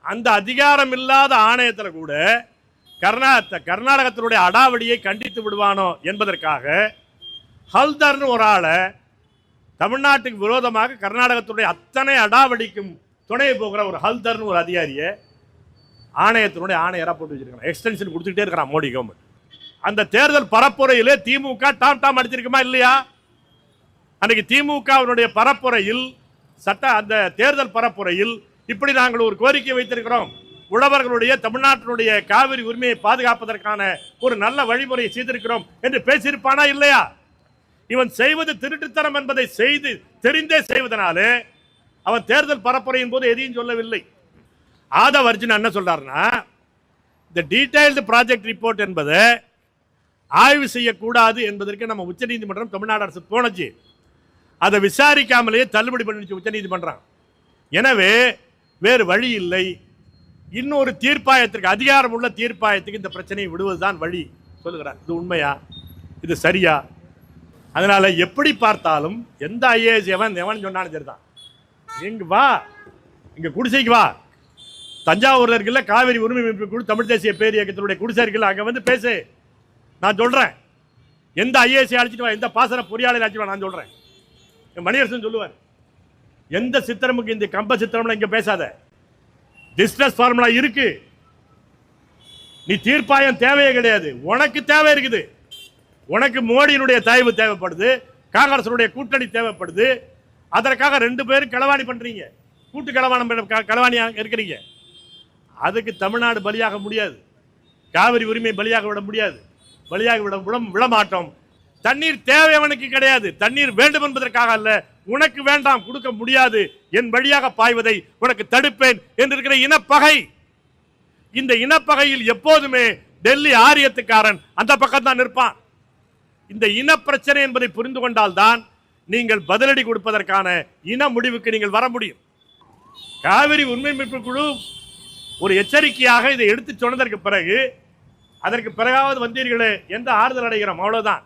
அந்த அதிகாரம் இல்லாத ஆணையத்தில் கூட கர்நாடகத்தினுடைய அடாவடியை கண்டித்து விடுவானோ என்பதற்காக ஹல்தர்னு ஒரு ஆளை தமிழ்நாட்டுக்கு விரோதமாக கர்நாடகத்துடைய அத்தனை அடாவடிக்கும் துணையை போகிற ஒரு ஹல்தர்னு ஒரு அதிகாரியை ஆணையத்தினுடைய ஆணையராக போட்டு வச்சிருக்காங்க. எக்ஸ்டென்ஷன் கொடுத்துக்கிட்டே இருக்கிறான் மோடி கவர்மெண்ட். அந்த தேர்தல் பரப்புரையிலே திமுக டாம் அடிச்சிருக்குமா இல்லையா? அன்னைக்கு திமுகவினுடைய பரப்புரையில் அந்த தேர்தல் பரப்புரையில் இப்படி நாங்கள் ஒரு கோரிக்கை வைத்திருக்கிறோம், உழவர்களுடைய தமிழ்நாட்டினுடைய காவிரி உரிமையை பாதுகாப்பதற்கான ஒரு நல்ல வழிமுறையை செய்திருக்கிறோம் என்று பேசியிருப்பானா இல்லையா? இவன் செய்வது திருட்டுத்தனம் என்பதை தெரிந்தே செய்வதனாலே அவன் தேர்தல் பரப்புரையின் போது எதையும் சொல்லவில்லை. ஆதவ் அர்ஜுன் என்ன சொல்றாருன்னா, இந்த டீடைல்டு ப்ராஜெக்ட் ரிப்போர்ட் என்பதை ஆய்வு செய்யக்கூடாது என்பதற்கு நம்ம உச்சநீதிமன்றம் தமிழ்நாடு அரசு போனச்சு, அதை விசாரிக்காமலேயே தள்ளுபடி பண்ணிச்சு உச்சநீதிமன்றம். எனவே வேறு வழி இல்லை, இன்னொரு தீர்ப்பாயத்திற்கு, அதிகாரம் உள்ள தீர்ப்பாயத்துக்கு இந்த பிரச்சனையை விடுவதுதான் வழி சொல்லுகிறார். இது உண்மையா? இது சரியா? அதனால எப்படி பார்த்தாலும் எந்த ஐஏஎஸ் எவன் சொன்னாலும் சரிதான், இங்க வா, இங்க குடிசைக்கு வா, தஞ்சாவூர்ல இருக்குல்ல காவிரி உரிமை மீட்பு குழு, தமிழ் தேசிய பேர் இயக்கத்தினுடைய குடிசை இருக்குல்ல, அங்க வந்து பேசு, நான் சொல்றேன். எந்த ஐஏஎஸ் அழைச்சிட்டு வா, எந்த பாசன பொறியாளர் அழைச்சிட்டு வா, நான் சொல்றேன். மணியரசன் சொல்லுவார், எந்த சித்திரமுக்கு இந்த கம்ப சித்திரம்லாம் இங்க பேசாத, டிஸ்ட்ரஸ் ஃபார்முலா இருக்கு, நீ தீர்ப்பாயம் தேவையே கிடையாது, உனக்கு தேவை இருக்குது, உனக்கு மோடியினுடைய தயவு தேவைப்படுது, காங்கிரசுடைய கூட்டணி தேவைப்படுது, அதற்காக ரெண்டு பேரும் களவாணி பண்றீங்க, கூட்டு களவாணியா இருக்கிறீங்க. அதுக்கு தமிழ்நாடு பலியாக முடியாது, காவிரி உரிமை பலியாக விட முடியாது, பலியாக விட மாட்டோம். தண்ணீர் தேவை அவனுக்கு கிடையாது, தண்ணீர் வேண்டும் என்பதற்காக அல்ல, உனக்கு வேண்டாம், கொடுக்க முடியாது, என் வழியாக பாய்வதை உனக்கு தடுப்பேன் என்றிருக்கிற இனப்பகை. இந்த இனப்பகையில் எப்போதுமே டெல்லி ஆரியத்துக்காரன் அந்த பக்கம் தான் நிற்பான். இந்த இன பிரச்சனை என்பதை புரிந்து கொண்டால்தான் நீங்கள் பதிலடி கொடுப்பதற்கான இன முடிவுக்கு நீங்கள் வர முடியும். காவிரி உரிமை மீட்பு குழு ஒரு எச்சரிக்கையாக இதை எடுத்து சொன்னதற்கு பிறகு, அதற்கு பிறகாவது வந்தீர்களே எந்த ஆறுதல் அடைகிறோம், அவ்வளவுதான்.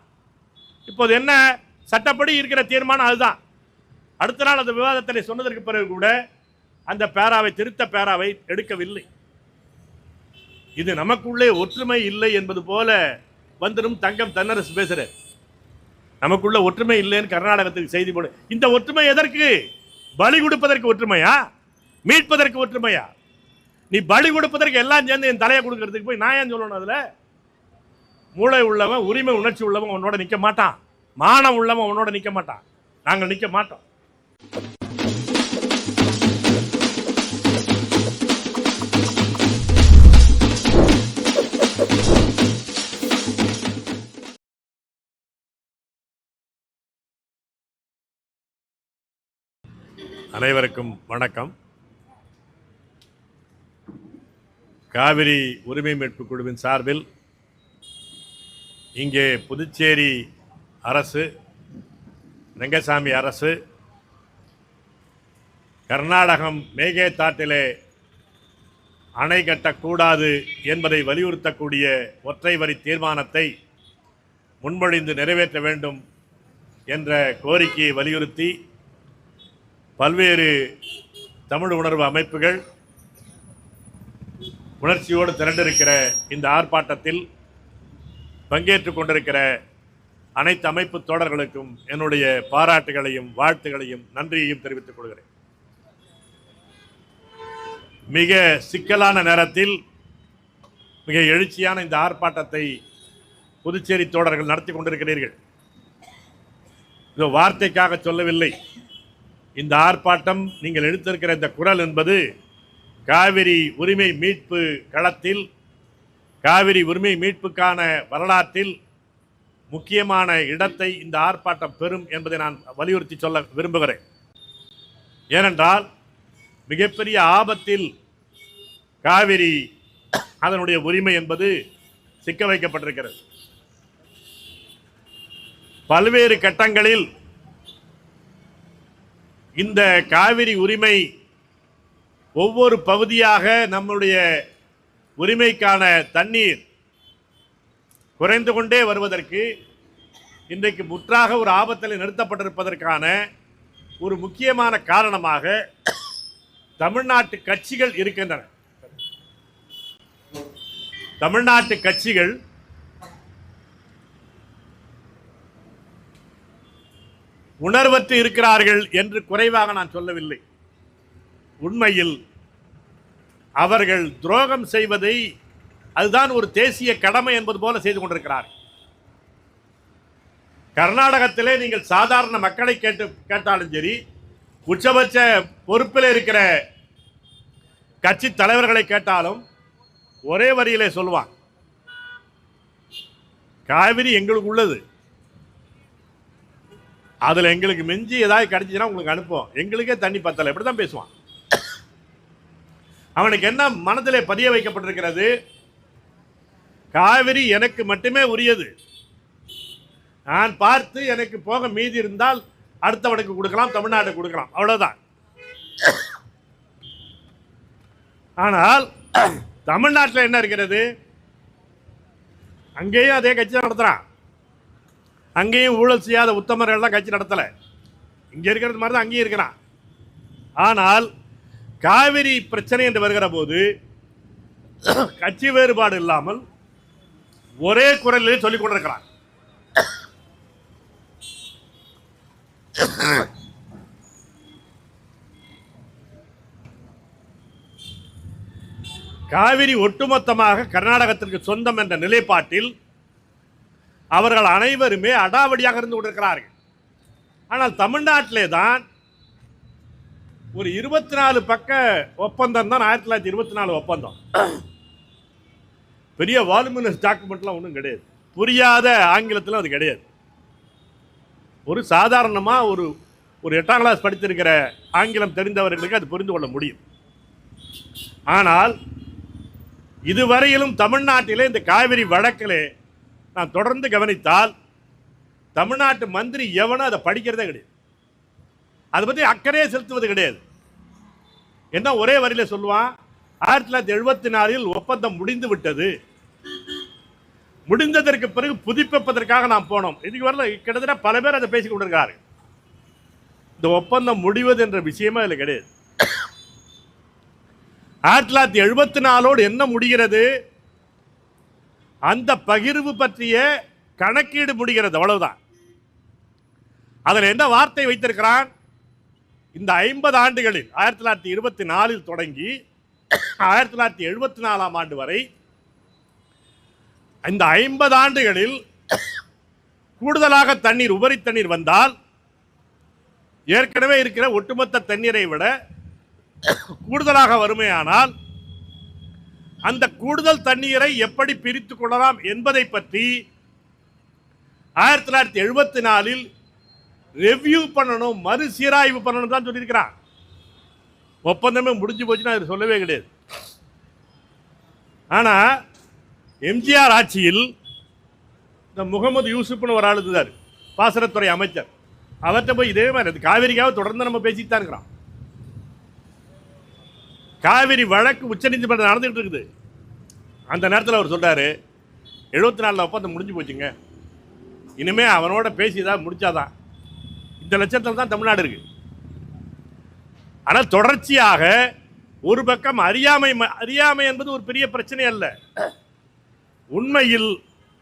இப்போது என்ன சட்டப்படி இருக்கிற தீர்மானம் அதுதான். அடுத்த நாள் அந்த விவாதத்தில் சொன்னதற்கு பிறகு கூட அந்த பேராவை, திருத்த பேராவை எடுக்கவில்லை. இது நமக்குள்ளே ஒற்றுமை இல்லை என்பது போல வந்துடும் தங்கம் தென்னரசு பேசுற. நமக்குள்ள ஒற்றுமை இல்லைன்னு கர்நாடகத்துக்கு செய்தி போடு. இந்த ஒற்றுமை எதற்கு? பலி கொடுப்பதற்கு ஒற்றுமையா, மீட்பதற்கு ஒற்றுமையா? நீ பலி கொடுப்பதற்கு எல்லாம் சேர்ந்து என் தலையை கொடுக்கறதுக்கு போய் நான் ஏன் சொல்லணும்? அதுல மூளை உள்ளவன், உரிமை உணர்ச்சி உள்ளவன் உன்னோட நிக்க மாட்டான், மானம் உள்ளவன் உன்னோட நிக்க மாட்டான், நாங்கள் நிக்க மாட்டோம். அனைவருக்கும் வணக்கம். காவிரி உரிமை மீட்பு குழுவின் சார்பில் இங்கே புதுச்சேரி அரசு, ரெங்கசாமி அரசு, கர்நாடகம் மேகேதாட்டிலே அணை கட்டக்கூடாது என்பதை வலியுறுத்தக்கூடிய ஒற்றை வரி தீர்மானத்தை முன்மொழிந்து நிறைவேற்ற வேண்டும் என்ற கோரிக்கையை வலியுறுத்தி பல்வேறு தமிழ் உணர்வு அமைப்புகள் உணர்ச்சியோடு திரண்டிருக்கிற இந்த ஆர்ப்பாட்டத்தில் பங்கேற்றுக் கொண்டிருக்கிற அனைத்து அமைப்பு தோழர்களுக்கும் என்னுடைய பாராட்டுகளையும் வாழ்த்துகளையும் நன்றியையும் தெரிவித்துக் கொள்கிறேன். மிக சிக்கலான நேரத்தில் மிக எழுச்சியான இந்த ஆர்ப்பாட்டத்தை புதுச்சேரி தோழர்கள் நடத்தி கொண்டிருக்கிறீர்கள். இது வார்த்தைக்காக சொல்லவில்லை. இந்த ஆர்ப்பாட்டம், நீங்கள் எடுத்திருக்கிற இந்த குரல் என்பது காவிரி உரிமை மீட்பு களத்தில், காவிரி உரிமை மீட்புக்கான வரலாற்றில் முக்கியமான இடத்தை இந்த ஆர்ப்பாட்டம் பெறும் என்பதை நான் வலியுறுத்தி சொல்ல விரும்புகிறேன். ஏனென்றால் மிகப்பெரிய ஆபத்தில் காவிரி, அதனுடைய உரிமை என்பது சிக்க வைக்கப்பட்டிருக்கிறது. பல்வேறு கட்டங்களில் இந்த காவிரி உரிமை ஒவ்வொரு பகுதியாக நம்முடைய உரிமைக்கான தண்ணீர் குறைந்து கொண்டே வருவதற்கு, இன்றைக்கு முற்றாக ஒரு ஆபத்தில் நிறுத்தப்பட்டிருப்பதற்கான ஒரு முக்கியமான காரணமாக தமிழ்நாட்டு கட்சிகள் இருக்கின்றன. தமிழ்நாட்டு கட்சிகள் உணர்வற்று இருக்கிறார்கள் என்று குறைவாக நான் சொல்லவில்லை. உண்மையில் அவர்கள் துரோகம் செய்வதை அதுதான் ஒரு தேசிய கடமை என்பது போல செய்து கொண்டிருக்கிறார்கள். கர்நாடகத்திலே நீங்கள் சாதாரண மக்களை கேட்டாலும் சரி, உச்சபட்ச பொறுப்பில் இருக்கிற கட்சி தலைவர்களை கேட்டாலும் ஒரே வரியிலே சொல்லுவான், காவிரி எங்களுக்கு உள்ளது, அதுல எங்களுக்கு மிஞ்சி ஏதாவது கிடைச்சுன்னா உங்களுக்கு அனுப்புவோம், எங்களுக்கே தண்ணி பத்தலை, இப்படிதான் பேசுவான். அவனுக்கு என்ன மனதிலே பதிய வைக்கப்பட்டிருக்கிறது? காவிரி எனக்கு மட்டுமே உரியது, நான் பார்த்து எனக்கு போக மீதி இருந்தால் அடுத்தவனுக்கு கொடுக்கலாம், தமிழ்நாட்டுக்கு கொடுக்கலாம், அவ்வளவுதான். ஆனால் தமிழ்நாட்டில் என்ன இருக்கிறது? அங்கேயும் அதே கட்சி நடத்துறான், அங்கேயும் ஊழல் செய்யாத உத்தமர்கள் தான் கட்சி நடத்தல, இங்க இருக்கிறது மாதிரி தான் அங்கேயும் இருக்கிறான். ஆனால் காவிரி பிரச்சனை என்று வருகிற போது கட்சி வேறுபாடு இல்லாமல் ஒரே குரலில் சொல்லிக் கொண்டிருக்கிறான். காவிரி ஒட்டுமொத்தமாக கர்நாடகத்திற்கு சொந்தம் என்ற நிலைப்பாட்டில் அவர்கள் அனைவருமே அடாவடியாக இருந்து கொண்டிருக்கிறார்கள். ஆனால் தமிழ்நாட்டிலே தான் ஒரு 24 பக்க ஒப்பந்தம் தான் 1924 ஒப்பந்தம். பெரிய வால்யூமினஸ் டாக்குமெண்ட்லாம் ஒன்றும் கிடையாது, புரியாத ஆங்கிலத்தில் அது கிடையாது. ஒரு சாதாரணமாக ஒரு 8ஆம் கிளாஸ் படித்திருக்கிற ஆங்கிலம் தெரிந்தவர்களுக்கு அது புரிந்து கொள்ள முடியும். ஆனால் இதுவரையிலும் தமிழ்நாட்டிலே இந்த காவிரி வழக்கிலே நான் தொடர்ந்து கவனித்தால் தமிழ்நாட்டு மந்திரி எவனும் அதை படிக்கிறதே கிடையாது, அதை பற்றி அக்கறையே செலுத்துவது கிடையாது. என்ன ஒரே வரியில சொல்லுவான், 1974 ஒப்பந்தம் முடிந்து விட்டது, முடிந்ததற்கு பிறகு புதுப்பிப்பதற்காக நாம் போனோம். இதுக்கு வரல கிட்டத்தட்ட பல பேர் அதை பேசிக் கொண்டிருக்கிறார்கள். இந்த ஒப்பந்தம் முடிவது என்ற விஷயமா அதில் கிடையாது. 1974 என்ன முடிகிறது? அந்த பகிர்வு பற்றிய கணக்கீடு முடிகிறது, அவ்வளவுதான். அதில் என்ன வார்த்தை வைத்திருக்கிறான்? இந்த 50 ஆண்டுகளில் 1924 தொடங்கி 1974 ஆண்டு வரை இந்த 50 ஆண்டுகளில் கூடுதலாக தண்ணீர், உபரி தண்ணீர் வந்தால் ஏற்கனவே இருக்கிற ஒட்டுமொத்த தண்ணீரை விட கூடுதலாக வருமையானால் அந்த கூடுதல் தண்ணீரை எப்படி பிரித்துக் கொள்ளலாம் என்பதை பற்றி 1974 ரெவ்யூ பண்ணணும், மறுசீராய்வு பண்ணணும் தான் சொல்லியிருக்கிறான். ஒப்பந்தமே முடிஞ்சு போச்சுன்னா அது சொல்லவே கிடையாது. ஆனா எம்ஜிஆர் ஆட்சியில் இந்த முகமது யூசுப்னு ஒரு ஆள் இருந்தார், பாசனத்துறை அமைச்சர். அவர்கிட்ட போய் இதே மாதிரி காவிரிக்காக தொடர்ந்து நம்ம பேசித்தான் இருக்கிறோம். காவிரி வழக்கு உச்சநீதிமன்றம் நடந்துகிட்டு இருக்குது. அந்த நேரத்தில் அவர் சொல்றாரு, 74 ஒப்பந்தம் முடிஞ்சு போச்சுங்க, இனிமே அவனோட பேசிதான் முடிச்சாதான். இந்த லட்சத்தில் தான் தமிழ்நாடு இருக்கு. ஆனால் தொடர்ச்சியாக ஒரு பக்கம் அறியாமை என்பது ஒரு பெரிய பிரச்சனை அல்ல. உண்மையில்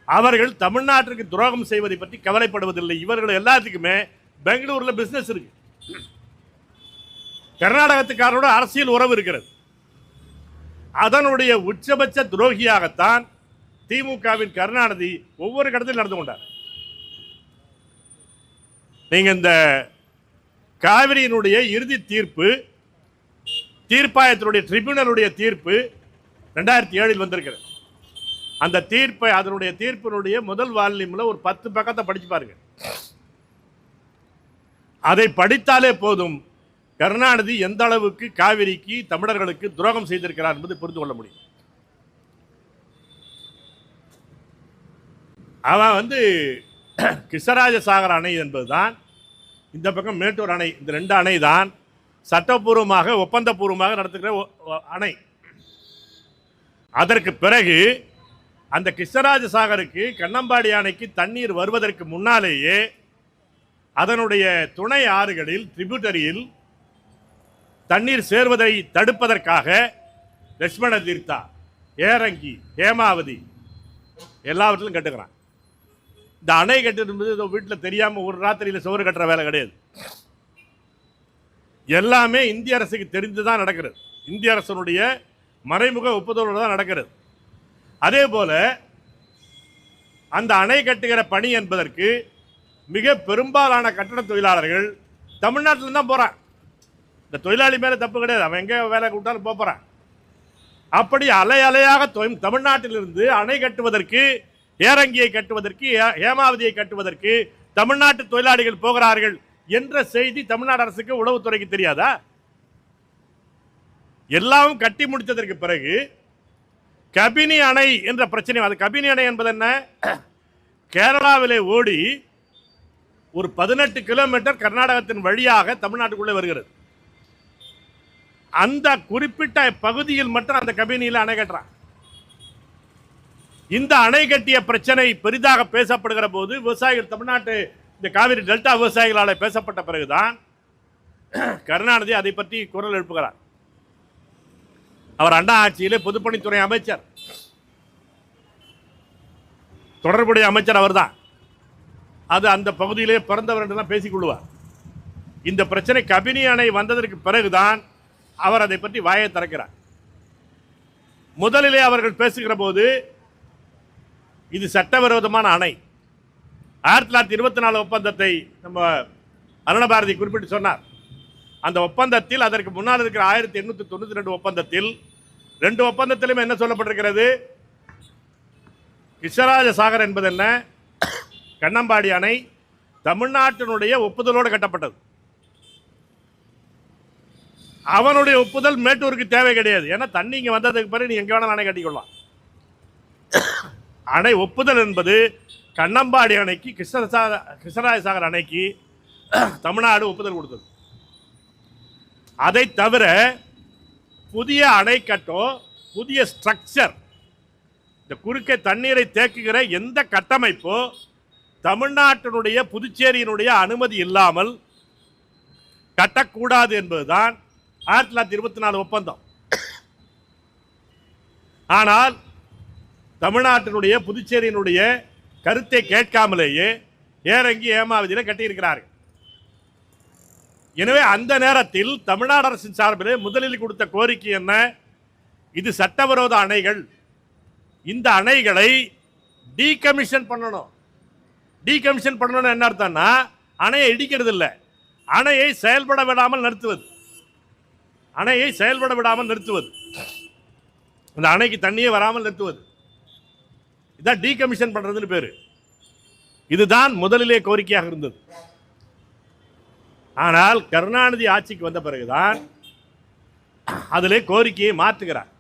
அவர்கள் தமிழ்நாட்டிற்கு துரோகம் செய்வதை பற்றி கவலைப்படுவதில்லை. இவர்கள் எல்லாத்துக்குமே பெங்களூர்ல பிசினஸ் இருக்கு, கர்நாடகத்துக்காரோட அரசியல் உறவு இருக்கிறது. அதனுடைய உச்சபட்ச துரோகியாகத்தான் திமுகவின் கருணாநிதி ஒவ்வொரு கடத்திலும் நடந்து கொண்டார். நீங்க இந்த காவிரியினுடைய இறுதி தீர்ப்பு, தீர்ப்பாயத்தினுடைய ட்ரிபியூனலுடைய தீர்ப்பு 2007 வந்திருக்கிறது. அந்த தீர்ப்பை, அதனுடைய தீர்ப்பினுடைய முதல் வால்யூம்ல ஒரு 10 பக்கத்தை படிச்சு பாருங்க. அதை படித்தாலே போதும் கருணாநிதி எந்த அளவுக்கு காவிரிக்கு, தமிழர்களுக்கு துரோகம் செய்திருக்கிறார் என்பதை புரிந்து கொள்ள முடியும். அவன் கிருஷ்ணராஜசாகர் அணை என்பதுதான், இந்த பக்கம் மேட்டூர் அணை, இந்த 2 அணை தான் சட்டப்பூர்வமாக ஒப்பந்தபூர்வமாக நடத்துகிற அணை. அதற்கு பிறகு அந்த கிருஷ்ணராஜசாகருக்கு, கண்ணம்பாடி அணைக்கு தண்ணீர் வருவதற்கு முன்னாலேயே அதனுடைய துணை ஆறுகளில், ட்ரிபியூட்டரியில் தண்ணீர் சேர்வதை தடுப்பதற்காக லட்சுமண தீர்த்தா, ஏரங்கி, ஹேமாவதி எல்லாவற்றிலும் கட்டுக்கிறான். இந்த அணை கட்டுறது வீட்டில் தெரியாமல் ஒரு ராத்திரியில் சுவர் கட்டுற வேலை கிடையாது. எல்லாமே இந்திய அரசுக்கு தெரிந்து தான் நடக்கிறது. இந்திய அரசனுடைய மறைமுக ஒப்புதலோடு தான் நடக்கிறது. அதே போல அந்த அணை கட்டுகிற பணி என்பதற்கு மிக பெரும்பாலான கட்டட தொழிலாளர்கள் தமிழ்நாட்டில் தான் போகிறான். இந்த தொழிலாளி மேலே தப்பு கிடையாது, அவன் எங்கே வேலை கூட்டாலும் போகிறான். அப்படி அலை அலையாக தமிழ்நாட்டிலிருந்து அணை கட்டுவதற்கு, ஏரங்கியை கட்டுவதற்கு, ஹேமாவதியை கட்டுவதற்கு தமிழ்நாட்டு தொழிலாளிகள் போகிறார்கள் என்ற செய்தி தமிழ்நாடு அரசுக்கு, உளவுத்துறைக்கு தெரியாதா? எல்லாம் கட்டி முடித்ததற்கு பிறகு கபினி அணை என்ற பிரச்சனை. அது கபினி அணை என்பது என்ன? கேரளாவிலே ஓடி ஒரு 18 கிலோமீட்டர் கர்நாடகத்தின் வழியாக தமிழ்நாட்டுக்குள்ளே வருகிறது. அந்த குறிப்பிட்ட பகுதியில் மட்டும் அந்த கபினியில் அணை கட்டுறான். இந்த அணை கட்டிய பிரச்சனை பெரிதாக பேசப்படுகிற போது விவசாயிகள், தமிழ்நாட்டு இந்த காவிரி டெல்டா விவசாயிகளால் பேசப்பட்ட பிறகுதான் கருணாநிதி அதை பற்றி குரல் எழுப்புகிறார். அவர் அண்ணா ஆட்சியிலே பொதுப்பணித்துறை அமைச்சர், தொடர்புடைய அமைச்சர் அவர்தான். அது அந்த பகுதியிலே பிறந்தவர் என்றெல்லாம் பேசிக்கொள்வார். இந்த பிரச்சனை கபினி அணை வந்ததற்கு பிறகுதான் அவர் அதை பற்றி வாயை திறக்கிறார். முதலிலே அவர்கள் பேசுகிற போது இது சட்டவிரோதமான அணை, 1924 ஒப்பந்தத்தை நம்ம அருணபாரதி குறிப்பிட்டு சொன்னார். அந்த ஒப்பந்தத்தில், அதற்கு முன்னால் இருக்கிற 1892 ஒப்பந்தத்தில், 2 ஒப்பந்தத்திலும் என்ன சொல்லப்பட்டிருக்கிறது? கிருஷ்ணராஜ சாகர் என்பது என்ன? கண்ணம்பாடி அணை தமிழ்நாட்டினுடைய ஒப்புதலோடு கட்டப்பட்டது. அவனுடைய ஒப்புதல் மேட்டூருக்கு தேவை கிடையாது. ஏன்னா தண்ணி இங்கே வந்ததுக்கு பிறகு நீ எங்கே வேணாலும் அணை கட்டிக்கொள்ளலாம். அணை ஒப்புதல் என்பது கண்ணம்பாடி அணைக்கு, கிருஷ்ணராஜ சாகர் அணைக்கு தமிழ்நாடு ஒப்புதல் கொடுத்தது. அதை தவிர புதிய அணைக்கட்டோ, புதிய ஸ்ட்ரக்சர், இந்த குறுக்கே தண்ணீரை தேக்குகிற எந்த கட்டமைப்போ தமிழ்நாட்டினுடைய, புதுச்சேரியினுடைய அனுமதி இல்லாமல் கட்டக்கூடாது என்பதுதான் 1924 ஒப்பந்தம். ஆனால் தமிழ்நாட்டினுடைய, புதுச்சேரியினுடைய கருத்தை கேட்காமலேயே ஏரங்கி, ஹேமாவதியில் கட்டியிருக்கிறார்கள். எனவே அந்த நேரத்தில் தமிழ்நாடு அரசின் சார்பில் முதலில் கொடுத்த கோரிக்கை என்ன? இது சட்டவிரோத அணைகள், இந்த அணைகளை டீகமிஷன் பண்ணணும். டீகமிஷன் பண்ணணும் என்ன அர்த்தம்னா, அணையை இடிக்கிறது இல்லை, அணையை செயல்பட விடாமல் நிறுத்துவது. அணையை செயல்பட விடாமல் நிறுத்துவது, அந்த அணைக்கு தண்ணியே வராமல் நிறுத்துவது, இதான் டீகமிஷன் பண்றதுன்னு பேரு. இதுதான் முதலிலே கோரிக்கையாக இருந்தது. ஆனால் கருணாநிதி ஆட்சிக்கு வந்த பிறகுதான் அதிலே கோரிக்கையை மாற்றுகிறார்.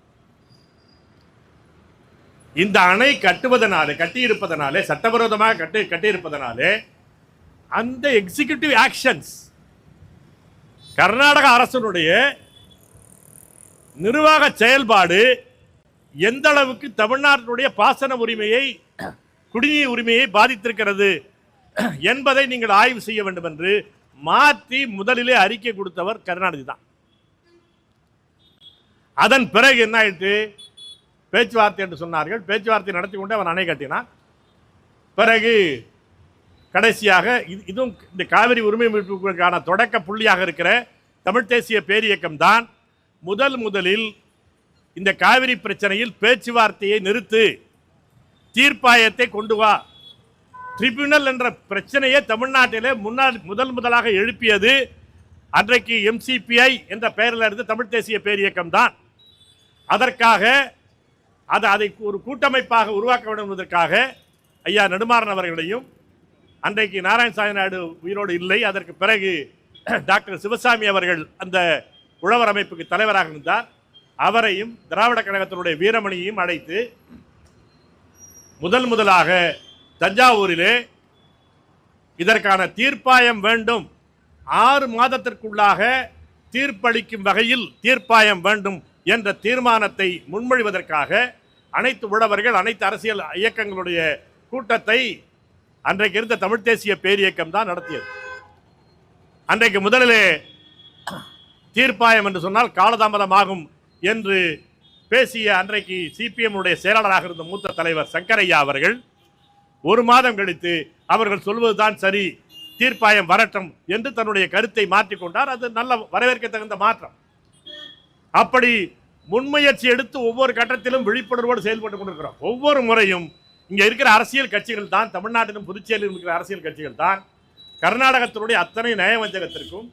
இந்த அணை கட்டுவதனாலே, கட்டியிருப்பதனாலே, சட்டவிரோதமாக கட்டியிருப்பதனாலே அந்த எக்ஸிகியூட்டிவ் ஆக்ஷன்ஸ், கர்நாடக அரசனுடைய நிர்வாக செயல்பாடு எந்த அளவுக்கு தமிழ்நாட்டினுடைய பாசன உரிமையை, குடிநீர் உரிமையை பாதித்திருக்கிறது என்பதை நீங்கள் ஆய்வு செய்ய வேண்டும் என்று மாற்றி முதலிலே அறிக்கை கொடுத்தவர் கருணாநிதி தான். அதன் பிறகு என்ன ஆயிற்று? பேச்சுவார்த்தை என்று சொன்னார்கள். பேச்சுவார்த்தை நடத்தி கொண்டு அவன் அணை கட்டினான். பிறகு கடைசியாக இதுவும் இந்த காவிரி உரிமை மீட்புக்கான தொடக்க புள்ளியாக இருக்கிற தமிழ் தேசிய பேரியக்கம் தான் முதலில் இந்த காவிரி பிரச்சனையில் பேச்சுவார்த்தையை நிறுத்து, தீர்ப்பாயத்தை கொண்டு வா, ட்ரிபியூனல் என்ற பிரச்சனையை தமிழ்நாட்டிலே முதலாக எழுப்பியது அன்றைக்கு MCPI என்ற பெயரில் இருந்து தமிழ் தேசிய பேரியக்கம் தான். அதற்காக அதை ஒரு கூட்டமைப்பாக உருவாக்க வேண்டும் என்பதற்காக ஐயா நெடுமாறன் அவர்களையும், அன்றைக்கு நாராயணசாமி நாயுடு உயிரோடு இல்லை, அதற்கு பிறகு டாக்டர் சிவசாமி அவர்கள் அந்த உழவர் அமைப்புக்கு தலைவராக இருந்தார், அவரையும் திராவிட கழகத்தினுடைய வீரமணியையும் அழைத்து முதலாக தஞ்சாவூரிலே இதற்கான தீர்ப்பாயம் வேண்டும், 6 மாதத்திற்குள்ளாக தீர்ப்பளிக்கும் வகையில் தீர்ப்பாயம் வேண்டும் என்ற தீர்மானத்தை முன்மொழிவதற்காக அனைத்து உழவர்கள், அனைத்து அரசியல் இயக்கங்களுடைய கூட்டத்தை அன்றைக்கு இருந்த தமிழ் தேசிய பேரியக்கம் தான் நடத்தியது. அன்றைக்கு முதலிலே தீர்ப்பாயம் என்று சொன்னால் காலதாமதமாகும் என்று பேசிய அன்றைக்கு சிபிஎம் உடைய செயலாளராக இருந்த மூத்த தலைவர் சங்கரையா அவர்கள் ஒரு மாதம் கழித்து அவர்கள் சொல்வதுதான் சரி, தீர்ப்பாயம் வரட்டும் என்று தன்னுடைய கருத்தை மாற்றிக்கொண்டார். அது நல்ல வரவேற்க தகுந்த மாற்றம். அப்படி முன்முயற்சி எடுத்து ஒவ்வொரு கட்டத்திலும் விழிப்புணர்வோடு செயல்பட்டுக் கொண்டிருக்கிறோம். ஒவ்வொரு முறையும் இங்க இருக்கிற அரசியல் கட்சிகள் தான், தமிழ்நாட்டிலும் புதுச்சேரியிலும் இருக்கிற அரசியல் கட்சிகள் தான் கர்நாடகத்தினுடைய அத்தனை நயவஞ்சகத்திற்கும்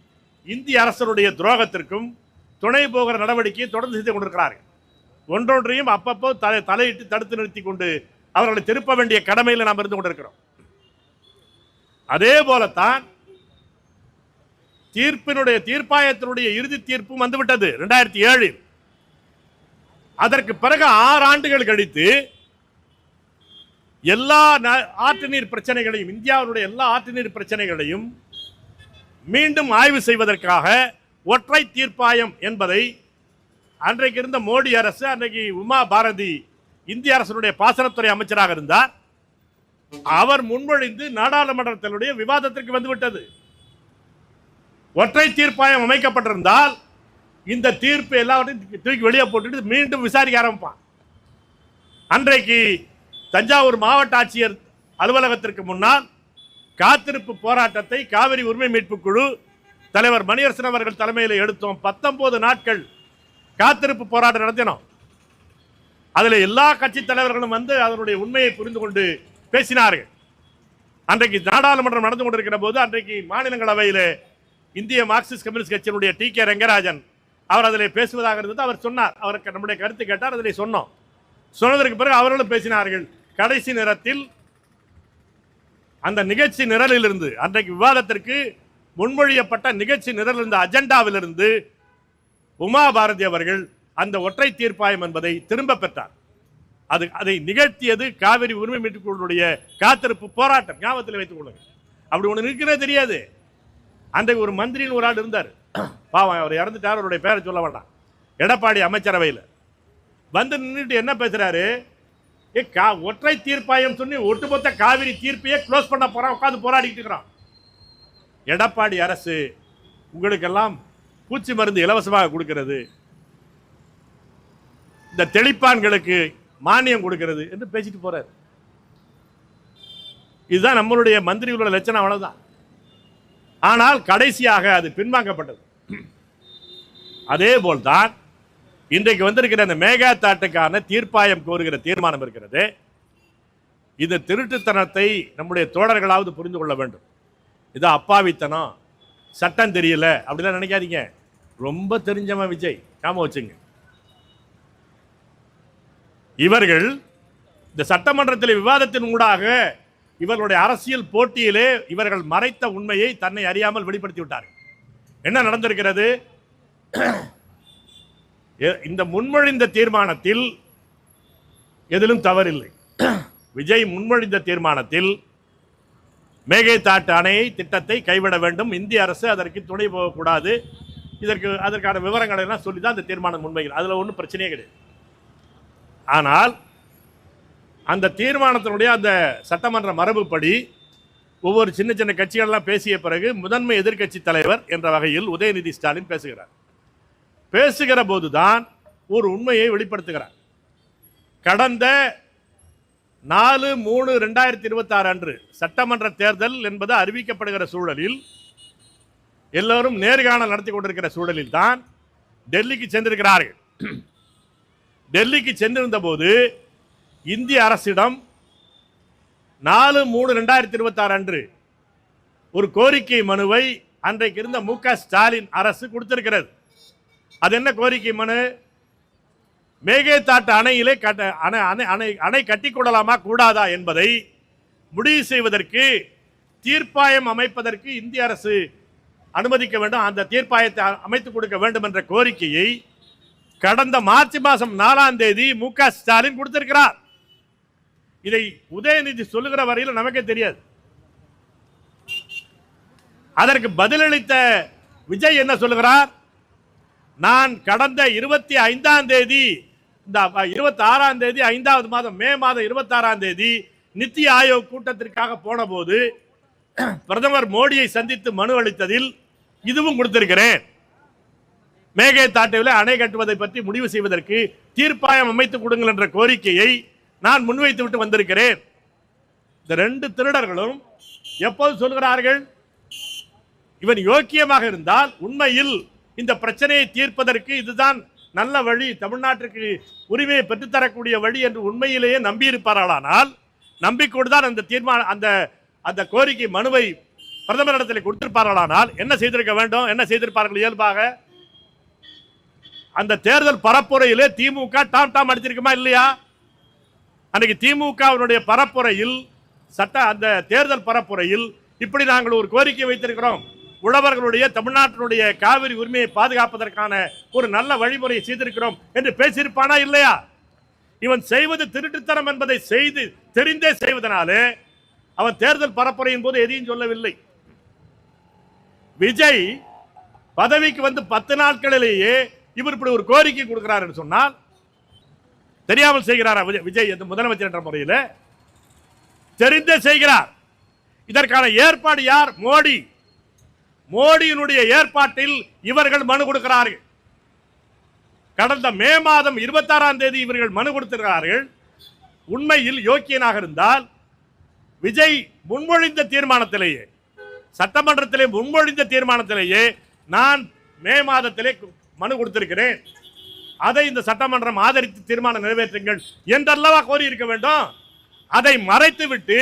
இந்திய அரசனுடைய துரோகத்திற்கும் துணை போகிற நடவடிக்கையை தொடர்ந்து செய்து கொண்டிருக்கிறார்கள். ஒன்றொன்றையும் அப்பப்போ தலையிட்டு தடுத்து நிறுத்தி கொண்டு அவர்களை திருப்ப வேண்டிய கடமையில் நாம் இருந்து கொண்டிருக்கிறோம். அதே போலத்தான் தீர்ப்பாயத்தினுடைய இறுதி தீர்ப்பும் வந்துவிட்டது 2007. அதற்கு பிறகு 6 ஆண்டுகள் கழித்து எல்லா ஆற்று நீர் பிரச்சனைகளையும், இந்தியாவுடைய எல்லா ஆற்று நீர் பிரச்சனைகளையும் மீண்டும் ஆய்வு செய்வதற்காக ஒற்றை தீர்ப்பாயம் என்பதை அன்றைக்கு இருந்த மோடி அரசு, அன்றைக்கு உமா பாரதி இந்திய அரசுடைய பாசனத்துறை அமைச்சராக இருந்தார், அவர் முன்மொழிந்து நாடாளுமன்றத்தினுடைய விவாதத்திற்கு வந்துவிட்டது. ஒற்றை தீர்ப்பாயம் அமைக்கப்பட்டிருந்தால் இந்த தீர்ப்பு எல்லாவற்றையும் தூக்கி வெளியே போட்டுட்டு மீண்டும் விசாரிக்க ஆரம்பிப்பான். அன்றைக்கு தஞ்சாவூர் மாவட்ட ஆட்சியர் அலுவலகத்திற்கு முன்னால் காத்திருப்பு போராட்டத்தை காவிரி உரிமை மீட்பு குழு தலைவர் மணியரசன் அவர்கள் தலைமையில் எடுத்தோம். 19 நாட்கள் காத்திருப்பு போராட்டம் நடத்தினோம். அதில் எல்லா கட்சி தலைவர்களும் வந்து அதனுடைய உண்மையை புரிந்து கொண்டு பேசினார்கள். அன்றைக்கு நாடாளுமன்றம் நடந்து கொண்டிருக்கிற போது அன்றைக்கு மாநிலங்களவையில் இந்திய மார்க்சிஸ்ட் கம்யூனிஸ்ட் கட்சியினுடைய டி.கே. ரங்கராஜன் அவர் அதில் பேசுவதாக இருந்தது. அவர் சொன்னார், அவருக்கு நம்முடைய கருத்து கேட்டார், அதில் சொன்னோம். சொன்னதற்கு பிறகு அவர்களும் பேசினார்கள். கடைசி நேரத்தில் அந்த நிகழ்ச்சி நிரலிலிருந்து, அன்றைக்கு விவாதத்திற்கு முன்மொழியப்பட்ட நிகழ்ச்சி நிரல் இருந்த அஜெண்டாவிலிருந்து உமா பாரதி அவர்கள் அந்த ஒற்றை தீர்ப்பாயம் என்பதை திரும்ப பெற்றார். அதை நிகழ்த்தியது காவிரி உரிமை மீட்புக் குழுவுடைய காத்திருப்பு போராட்டம். ஞாபகத்தில் வைத்துக் கொள்ளுங்கள். அப்படி ஒன்று இருக்கிறதே தெரியாது. அன்றைக்கு ஒரு மந்திரின்னு ஒரு ஆள் இருந்தார், பாவம் அவர் இறந்துட்டார், அவருடைய பேரை சொல்ல வேண்டாம். எடப்பாடி அமைச்சரவையில் வந்து நின்றுட்டு என்ன பேசுறாரு, ஒற்றை தீர்ப்பாயம் சொல்லி ஒட்டுமொத்த காவிரி தீர்ப்பையே க்ளோஸ் பண்ண போறான், உட்காந்து போராடிட்டு இருக்கிறான். எடப்பாடி அரசு உங்களுக்கெல்லாம் பூச்சி மருந்து இலவசமாக கொடுக்கிறது, இந்த தெளிப்பான்களுக்கு மானியம் கொடுக்கிறது என்று பேசிட்டு போறாரு. இதுதான் நம்மளுடைய மந்திரிகளோட லட்சணம், அவ்வளவுதான். ஆனால் கடைசியாக அது பின்வாங்கப்பட்டது. அதே போல்தான் இன்றைக்கு வந்திருக்கிற அந்த மேகாதாட்டுக்கான தீர்ப்பாயம் கோருகிற தீர்மானம் இருக்கிறது. இந்த திருட்டுத்தனத்தை நம்முடைய தோழர்களாவது புரிந்து கொள்ள வேண்டும். இது அப்பாவித்தனம், சட்டம் தெரியல அப்படிலாம் நினைக்காதீங்க. ரொம்ப தெரிஞ்சவன் விஜய், ஞாபகம் வச்சுங்க. இவர்கள் இந்த சட்டமன்றத்தில் விவாதத்தின் ஊடாக இவர்களுடைய அரசியல் போட்டியிலே இவர்கள் மறைத்த உண்மையை தன்னை அறியாமல் வெளிப்படுத்தி விட்டார்கள். என்ன நடந்திருக்கிறது? இந்த முன்மொழிந்த தீர்மானத்தில் எதிலும் தவறில்லை. விஜய் முன்மொழிந்த தீர்மானத்தில் மேகதாட்டு அணை திட்டத்தை கைவிட வேண்டும், இந்திய அரசு அதற்கு துணை போகக்கூடாது, அதற்கான விவரங்களை எல்லாம் சொல்லி தான் அந்த தீர்மானம் முன்வைகள். அதில் ஒன்றும் பிரச்சனையே கிடையாது. ஆனால் அந்த தீர்மானத்தினுடைய அந்த சட்டமன்ற மரபுப்படி ஒவ்வொரு சின்ன சின்ன கட்சிகள்லாம் பேசிய பிறகு முதன்மை எதிர்க்கட்சி தலைவர் என்ற வகையில் உதயநிதி ஸ்டாலின் பேசுகிறார். பேசுகிற போதுதான் ஒரு உண்மையை வெளிப்படுத்துகிறார். கடந்த 4/3/2026 அன்று சட்டமன்ற தேர்தல் என்பது அறிவிக்கப்படுகிற சூழலில், எல்லோரும் நேர்காணல் நடத்தி கொண்டிருக்கிற சூழலில் தான் டெல்லிக்கு சென்றிருக்கிறார்கள். டெல்லிக்கு சென்றிருந்த போது இந்திய அரசிடம் 4/3/2026 அன்று ஒரு கோரிக்கை மனுவை அன்றைக்கு இருந்த மு.க. ஸ்டாலின் அரசு கொடுத்திருக்கிறது. அது என்ன கோரிக்கை மனு? மேகதாட்டு அணையிலே அணை கட்டிக்கொள்ளலாமா கூடாதா என்பதை முடிவு செய்வதற்கு தீர்ப்பாயம் அமைப்பதற்கு இந்திய அரசு அனுமதிக்க வேண்டும், அந்த தீர்ப்பாயத்தை அமைத்துக் கொடுக்க வேண்டும் என்ற கோரிக்கையை கடந்த மார்ச் மாதம் 4ஆம் தேதி மு.க. ஸ்டாலின் கொடுத்திருக்கிறார். இதை உதயநிதி சொல்லுகிற வரையில் நமக்கே தெரியாது. அதற்கு பதிலளித்த விஜய் என்ன சொல்லுகிறார்? நான் கடந்த 25ஆம் தேதி, இந்த 26ஆம் தேதி 5வது மாதம் மே மாதம் 26ஆம் தேதி நித்தி ஆயோக் கூட்டத்திற்காக போன போது பிரதமர் மோடியை சந்தித்து மனு அளித்ததில் இதுவும் கொடுத்திருக்கிறேன். மேகதாட்டுவில் அணை கட்டுவதை பற்றி முடிவு செய்வதற்கு தீர்ப்பாயம் அமைத்துக் கொடுங்கள் என்ற கோரிக்கையை நான் முன்வைத்து விட்டு வந்திருக்கிறேன். இந்த ரெண்டு திருடர்களும் எப்போது சொல்கிறார்கள், இவன் யோக்கியமாக இருந்தால் உண்மையில் இந்த பிரச்சனையை தீர்ப்பதற்கு இதுதான் நல்ல வழி, தமிழ்நாட்டிற்கு உரிமையை பெற்றுத்தரக்கூடிய வழி என்று உண்மையிலேயே நம்பியிருப்பார்களானால், நம்பிக்கொண்டுதான் அந்த தீர்மானம் அந்த கோரிக்கை மனுவை பிரதமரிடத்தில் கொடுத்திருப்பார்களானால் என்ன செய்திருக்க வேண்டும், என்ன செய்திருப்பார்கள்? இயல்பாக அந்த தேர்தல் பரப்புரையிலே திமுக டாம் அடிச்சிருக்குமா இல்லையா? அன்னைக்கு திமுகவினுடைய பரப்புரையில் அந்த தேர்தல் பரப்புரையில் இப்படி நாங்கள் ஒரு கோரிக்கை வைத்திருக்கிறோம், உழவர்களுடைய தமிழ்நாட்டினுடைய காவிரி உரிமையை பாதுகாப்பதற்கான ஒரு நல்ல வழிமுறையை செய்திருக்கிறோம் என்று பேசியிருப்பானா இல்லையா? இவன் செய்வது திருட்டுத்தனம் என்பதை தெரிந்தே செய்வதனாலே அவன் தேர்தல் பரப்புரையின் போது எதையும் சொல்லவில்லை. விஜய் பதவிக்கு வந்து 10 நாட்களிலேயே இவர் இப்படி ஒரு கோரிக்கை கொடுக்கிறார் என்று சொன்னால் தெரியாமல் செய்கிறாரா விஜய் முதலமைச்சர் என்ற முறையில்? தெரிந்தே செய்கிறார். இதற்கான ஏற்பாடு யார்? மோடியினுடைய ஏற்பாட்டில் இவர்கள் மனு கொடுக்கிறார்கள். கடந்த மே மாதம் 26ஆம் தேதி இவர்கள் மனு கொடுத்திருக்கிறார்கள். உண்மையில் யோக்கியனாக இருந்தால் விஜய் முன்மொழிந்த தீர்மானத்திலேயே, சட்டமன்றத்திலே முன்மொழிந்த தீர்மானத்திலேயே நான் மே மாதத்திலே மனு கொடுத்திருக்கிறேன், அதை இந்த சட்டமன்றம் ஆதரித்து தீர்மானம் நிறைவேற்றுங்கள் என்றல்லவா கோரி இருக்க வேண்டும். அதை மறைத்துவிட்டு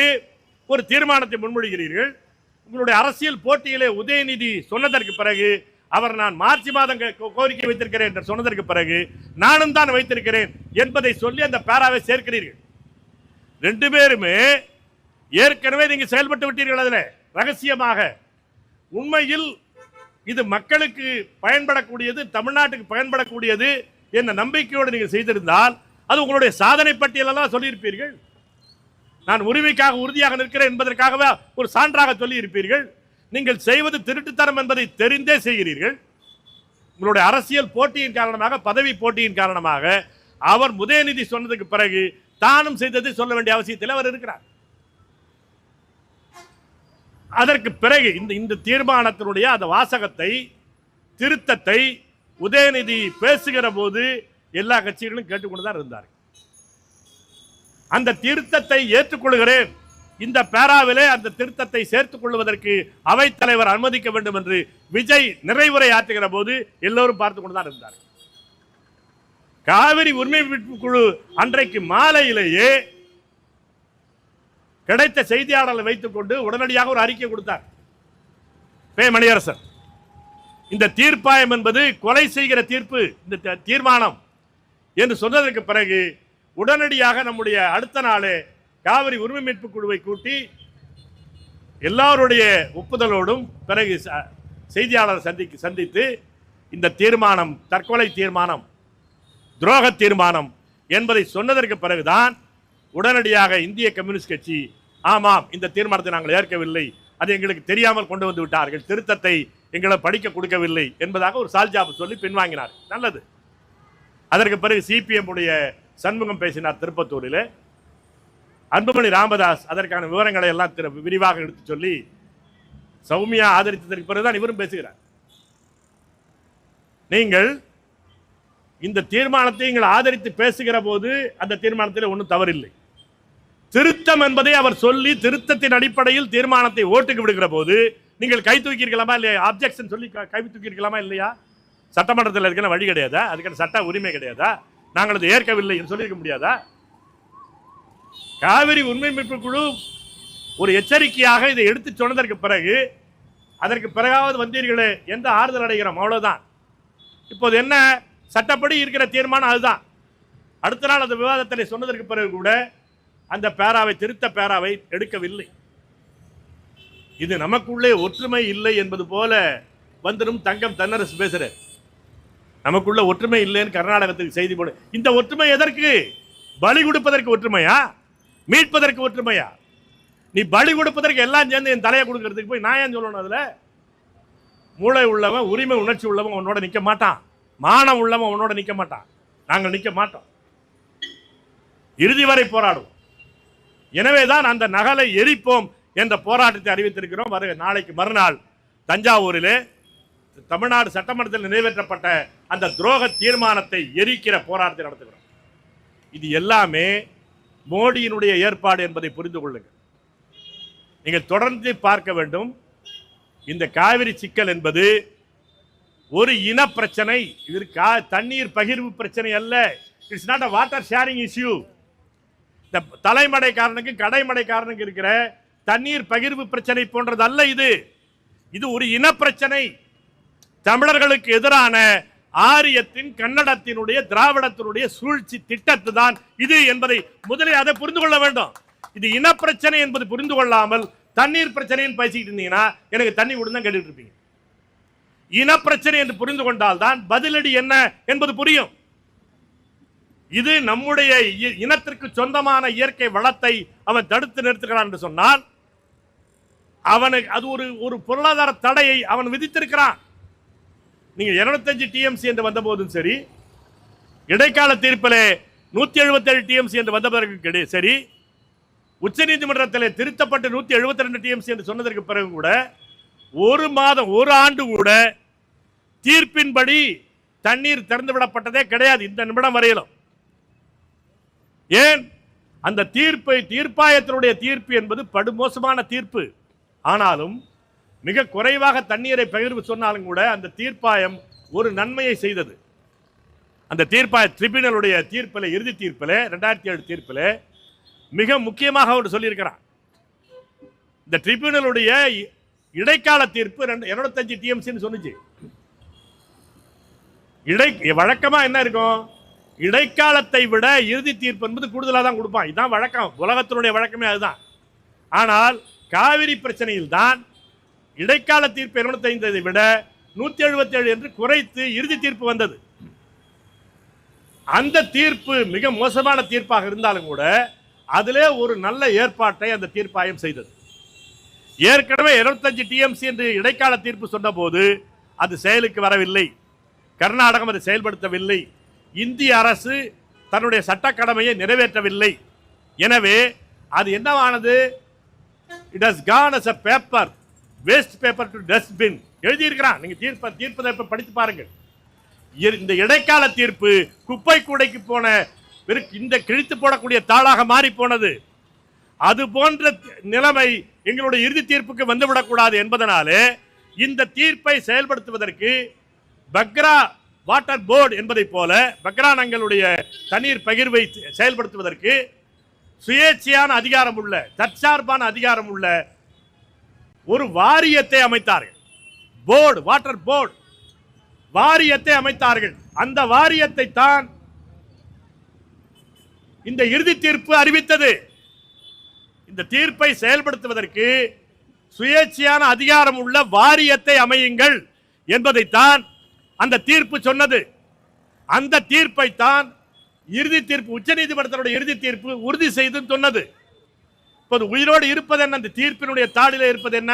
ஒரு தீர்மானத்தை முன்மொழிகிறீர்கள். உங்களுடைய அரசியல் போட்டியிலே உதயநிதி சொன்னதற்கு பிறகு அவர் நான் மார்ச் மாதம் கோரிக்கை வைத்திருக்கிறேன் என்று சொன்னதற்கு பிறகு நானும் தான் வைத்திருக்கிறேன் என்பதை சொல்லி அந்த பேராவை சேர்க்கிறீர்கள். ரெண்டு பேருமே ஏற்கனவே நீங்க செயல்பட்டு விட்டீர்கள். அதில் ரகசியமாக உண்மையில் இது மக்களுக்கு பயன்படக்கூடியது, தமிழ்நாட்டுக்கு பயன்படக்கூடியது என்ற நம்பிக்கையோடு நீங்கள் செய்திருந்தால் அது உங்களுடைய சாதனை பட்டியலெல்லாம் சொல்லியிருப்பீர்கள். நான் உரிமைக்காக உறுதியாக நிற்கிறேன் என்பதற்காகவே ஒரு சான்றாக சொல்லி இருப்பீர்கள். நீங்கள் செய்வது திருட்டுத்தனம் என்பதை தெரிந்தே செய்கிறீர்கள். உங்களுடைய அரசியல் போட்டியின் காரணமாக, பதவி போட்டியின் காரணமாக அவர் உதயநிதி சொன்னதுக்கு பிறகு தானும் செய்ததை சொல்ல வேண்டிய அவசியத்தில் அவர் இருக்கிறார். அதற்கு பிறகு இந்த தீர்மானத்தினுடைய அந்த வாசகத்தை, திருத்தத்தை உதயநிதி பேசுகிற போது எல்லா கட்சிகளும் கேட்டுக்கொண்டுதான் இருந்தார்கள். அந்த திருத்தத்தை ஏற்றுக்கொள்கிறேன், இந்த பேராவிலே அந்த திருத்தத்தை சேர்த்துக் கொள்வதற்கு அவைத்தலைவர் அனுமதிக்க வேண்டும் என்று விஜய் நிறைவுரை ஆற்றுகிற போது எல்லோரும் பார்த்துக் கொண்டுதான் இருந்தார்கள். காவிரி உரிமை மீட்பு குழு அன்றைக்கு மாலையிலேயே கிடைத்த செய்தியாளரை வைத்துக் கொண்டு உடனடியாக ஒரு அறிக்கை கொடுத்தார் மணியரசன். இந்த தீர்ப்பாயம் என்பது கொலை செய்கிற தீர்ப்பு, இந்த தீர்மானம் என்று சொன்னதற்கு பிறகு உடனடியாக நம்முடைய அடுத்த நாளே காவிரி உரிமை மீட்பு குழுவை கூட்டி எல்லாருடைய ஒப்புதலோடும் பிறகு செய்தியாளர் சந்தித்து இந்த தீர்மானம் தற்கொலை தீர்மானம், துரோக தீர்மானம் என்பதை சொன்னதற்கு பிறகுதான் உடனடியாக இந்திய கம்யூனிஸ்ட் கட்சி ஆமாம் இந்த தீர்மானத்தை நாங்கள் ஏற்கவில்லை, அது எங்களுக்கு தெரியாமல் கொண்டு வந்து விட்டார்கள், திருத்தத்தை எங்களை படிக்க கொடுக்கவில்லை என்பதாக ஒரு சால்ஜாப் சொல்லி பின்வாங்கினார். நல்லது. அதற்கு பிறகு சிபிஎம் உடைய சண்முகம் பேசினார் திருப்பத்தூரில். அன்புமணி ராமதாஸ் அதற்கான விவரங்களை எல்லாம் விரிவாக எடுத்து சொல்லி சௌமியா ஆதரித்ததற்கு பிறகுதான் இவரும் பேசுகிறார். நீங்கள் இந்த தீர்மானத்தை நீங்கள் ஆதரித்து பேசுகிற போது அந்த தீர்மானத்தில் ஒன்றும் தவறில்லை. திருத்தம் என்பதை அவர் சொல்லி திருத்தத்தின் அடிப்படையில் தீர்மானத்தை ஓட்டுக்கு விடுகிற போது நீங்கள் கை தூக்கியிருக்கலாமா இல்லையா? ஆப்ஜெக்ஷன் சொல்லி கை தூக்கியிருக்கலாமா இல்லையா? சட்டமன்றத்தில் இருக்கிற வழி கிடையாதா? அதுக்கான சட்ட உரிமை கிடையாதா? நாங்கள் அதை ஏற்கவில்லை என்று சொல்லியிருக்க முடியாதா? காவிரி உரிமை மீட்பு குழு ஒரு எச்சரிக்கையாக இதை எடுத்து சொன்னதற்கு பிறகு அதற்கு பிறகாவது வந்தீர்களே எந்த ஆறுதல் அடைகிறோம், அவ்வளவுதான். இப்போது என்ன சட்டப்படி இருக்கிற தீர்மானம் அதுதான். அடுத்த நாள் அந்த விவாதத்தில் சொன்னதற்கு பிறகு கூட அந்த பேராவை, திருத்த பேராவை எடுக்கவில்லை. இது நமக்குள்ளே ஒற்றுமை இல்லை என்பது போல வந்துடும் தங்கம் தென்னரசு பேசுற. நமக்குள்ள ஒற்றுமை இல்லைன்னு கர்நாடகத்துக்கு செய்தி போடு. இந்த ஒற்றுமை எதற்கு? பலி கொடுப்பதற்கு ஒற்றுமையா? மீட்பதற்கு ஒற்றுமையா? நீ பலி கொடுப்பதற்கு எல்லாம் சேர்ந்து என் தலையை கொடுக்கறதுக்கு போய் நான் ஏன் சொல்லணும்? அதுல மூளை உள்ளவன், உரிமை உணர்ச்சி உள்ளவன் உன்னோட நிற்க மாட்டான், மானம் உள்ளவன் உன்னோட நிற்க மாட்டான். நாங்கள் நிற்க மாட்டோம், இறுதி வரை போராடுவோம். எனவேதான் அந்த நகலை எரிப்போம் என்ற போராட்டத்தை அறிவித்திருக்கிறோம். நாளைக்கு மறுநாள் தஞ்சாவூரிலே தமிழ்நாடு சட்டமன்றத்தில் நிறைவேற்றப்பட்ட அந்த துரோக தீர்மானத்தை எரிக்கிற போராட்டத்தை நடத்துகிறோம். இது எல்லாமே மோடியினுடைய ஏற்பாடு என்பதை புரிந்து கொள்ளுங்கள். நீங்கள் தொடர்ந்து பார்க்க வேண்டும். இந்த காவிரி சிக்கல் என்பது ஒரு இன பிரச்சனை. இது தண்ணீர் பகிர்வு பிரச்சனை அல்ல. It's not a water sharing issue. இந்த தலைமடைக்காரனுக்கு கடைமடைக்காரனுக்கு இருக்கிற தண்ணீர் பகிர்வு பிரச்சனை போன்றது அல்ல. இது ஒரு இன பிரச்சனை. தமிழர்களுக்கு எதிரான ஆரியத்தின், கன்னடத்தினுடைய, திராவிடத்தினுடைய சூழ்ச்சி திட்டத்து தான் இது என்பதை முதலில் அதை புரிந்து கொள்ள வேண்டும். இது இன பிரச்சனை என்பது புரிந்து கொள்ளாமல் தண்ணீர் பிரச்சனைன்னு பேசிக்கிட்டு இருந்தீங்கன்னா எனக்கு தண்ணி விடுதான் கேட்டுட்டு இருப்பீங்க. இன பிரச்சனை என்று புரிந்து கொண்டால் தான் பதிலடி என்ன என்பது புரியும். இது நம்முடைய இனத்திற்கு சொந்தமான இயற்கை வளத்தை அவன் தடுத்து நிறுத்துகிறான் என்று சொன்னால் அவனுக்கு அது ஒரு பொருளாதார தடையை அவன் விதித்திருக்கிறான். நீங்க 205 TMC என்று வந்த போதும் சரி, இடைக்கால தீர்ப்பிலே 177 TMC என்று வந்த பிறகு சரி, உச்ச நீதிமன்றத்தில் திருத்தப்பட்டு 172 TMC என்று சொன்னதற்கு பிறகு கூட ஒரு மாதம், ஒரு ஆண்டு கூட தீர்ப்பின்படி தண்ணீர் திறந்து விடப்பட்டதே கிடையாது இந்த நிமிடம் வரையிலும். ஏன்? அந்த தீர்ப்பாயத்தினுடைய தீர்ப்பு என்பது படுமோசமான தீர்ப்பு. ஆனாலும் மிக குறைவாக தண்ணீரை பகிர்வு சொன்னாலும் கூட அந்த தீர்ப்பாயம் ஒரு நன்மையை செய்தது. அந்த தீர்ப்பாய ட்ரிபியூனலுடைய தீர்ப்பில், இறுதி தீர்ப்பில், 2007 தீர்ப்பில் மிக முக்கியமாக அவர் சொல்லியிருக்கிறார். இந்த ட்ரிபியூனலுடைய இடைக்கால தீர்ப்பு 205 TMC சொன்னுச்சு. வழக்கமா என்ன இருக்கும்? இடைக்காலத்தை விட இறுதி தீர்ப்பு என்பது கூடுதலாக தான் கொடுப்பான். இதுதான் வழக்கம், உலகத்தினுடைய வழக்கமே அதுதான். ஆனால் காவிரி பிரச்சனையில் தான் இடைக்கால தீர்ப்பு 205 விட 177 என்று குறைத்து இறுதி தீர்ப்பு வந்தது. அந்த தீர்ப்பு மிக மோசமான தீர்ப்பாக இருந்தாலும் கூட அதிலே ஒரு நல்ல ஏற்பாட்டை அந்த தீர்ப்பாயம் செய்தது. ஏற்கனவே 25 TMC என்று இடைக்கால தீர்ப்பு சொன்ன போது அது செயலுக்கு வரவில்லை. கர்நாடகம் அதை செயல்படுத்தவில்லை. இந்திய அரசு தன்னுடைய சட்ட கடமையை நிறைவேற்றவில்லை. எனவே அது என்னவானது? It has gone as a paper, waste paper to dustbin எழுதியிருக்கிறான். நீங்க தீர்ப்பதை படித்து பாருங்கள். இந்த இடைக்கால தீர்ப்பு குப்பை கூடைக்கு போன இந்த கிழித்து போடக்கூடிய தாளாக மாறி போனது. அது போன்ற நிலைமை எங்களுடைய இறுதி தீர்ப்புக்கு வந்துவிடக்கூடாது என்பதனாலே இந்த தீர்ப்பை செயல்படுத்துவதற்கு பக்ரா வாட்டர் போர்டு என்பதை போல பக்ரா நங்களுடைய தண்ணீர் பகிர்வை செயல்படுத்துவதற்கு சுயேட்சையான அதிகாரம் உள்ள, தற்சார்பான அதிகாரம் உள்ள ஒரு வாரியத்தை அமைத்தார்கள். போர்டு, வாட்டர் போர்டு வாரியத்தை அமைத்தார்கள். அந்த வாரியத்தை தான் இந்த இறுதி தீர்ப்பு அறிவித்தது. இந்த தீர்ப்பை செயல்படுத்துவதற்கு சுயேட்சையான அதிகாரம் உள்ள வாரியத்தை அமையுங்கள் என்பதைத்தான் அந்த தீர்ப்பு சொன்னது. அந்த தீர்ப்பை தான் இறுதி தீர்ப்பு, உச்ச நீதிமன்றத்தினுடைய இறுதி தீர்ப்பு உறுதி செய்து சொன்னது. இப்போது உயிரோடு இருப்பது என்ன? அந்த தீர்ப்பினுடைய தாளில் இருப்பது என்ன?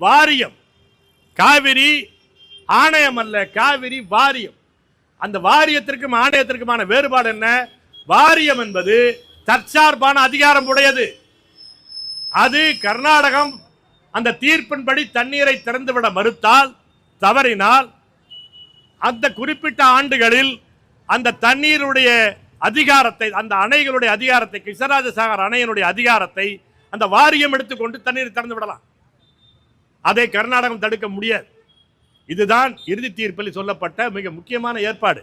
வாரியம். காவிரி ஆணையம் அல்ல, காவிரி வாரியம். அந்த வாரியத்திற்கும் ஆணையத்திற்குமான வேறுபாடு என்ன? வாரியம் என்பது தற்சார்பான அதிகாரம் உடையது. அது கர்நாடகம் அந்த தீர்ப்பின்படி தண்ணீரை திறந்துவிட மறுத்தால், தவறினால், அந்த குறிப்பிட்ட ஆண்டுகளில் அந்த தண்ணீருடைய அதிகாரத்தை, அந்த அணைகளுடைய அதிகாரத்தை, கிருஷ்ணராஜசாகர் அணையினுடைய அதிகாரத்தை அந்த வாரியம் எடுத்துக்கொண்டு தண்ணீரை திறந்து விடலாம். அதை கர்நாடகம் தடுக்க முடியாது. இதுதான் இறுதி தீர்ப்பில் சொல்லப்பட்ட மிக முக்கியமான ஏற்பாடு.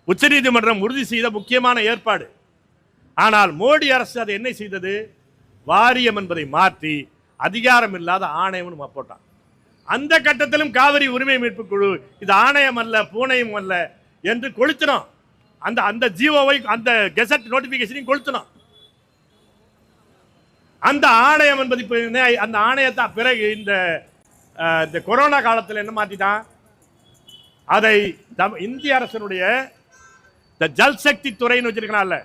உச்சநீதிமன்றம் உறுதி செய்த முக்கியமான ஏற்பாடு. ஆனால் மோடி அரசு அதை என்ன செய்தது? வாரியம் என்பதை மாற்றி அதிகாரம் இல்லாத ஆணையம் போட்டான். அந்த கட்டத்திலும் காவிரி உரிமை மீட்பு குழு இது ஆணையம் அல்ல, பூனையும் அல்ல என்று கொளுத்தினோம். அந்த ஜிஓவை, அந்த கெசட் நோட்டிபிகேஷனையும் கொளுத்தினோம். அந்த ஆணையம் என்பது அந்த ஆணையத்தை பிறகு இந்த கொரோனா காலத்தில் என்ன மாத்திட்டான்? அதை இந்திய அரசினுடைய ஜல்சக்தி துறைன்னு வச்சிருக்கனால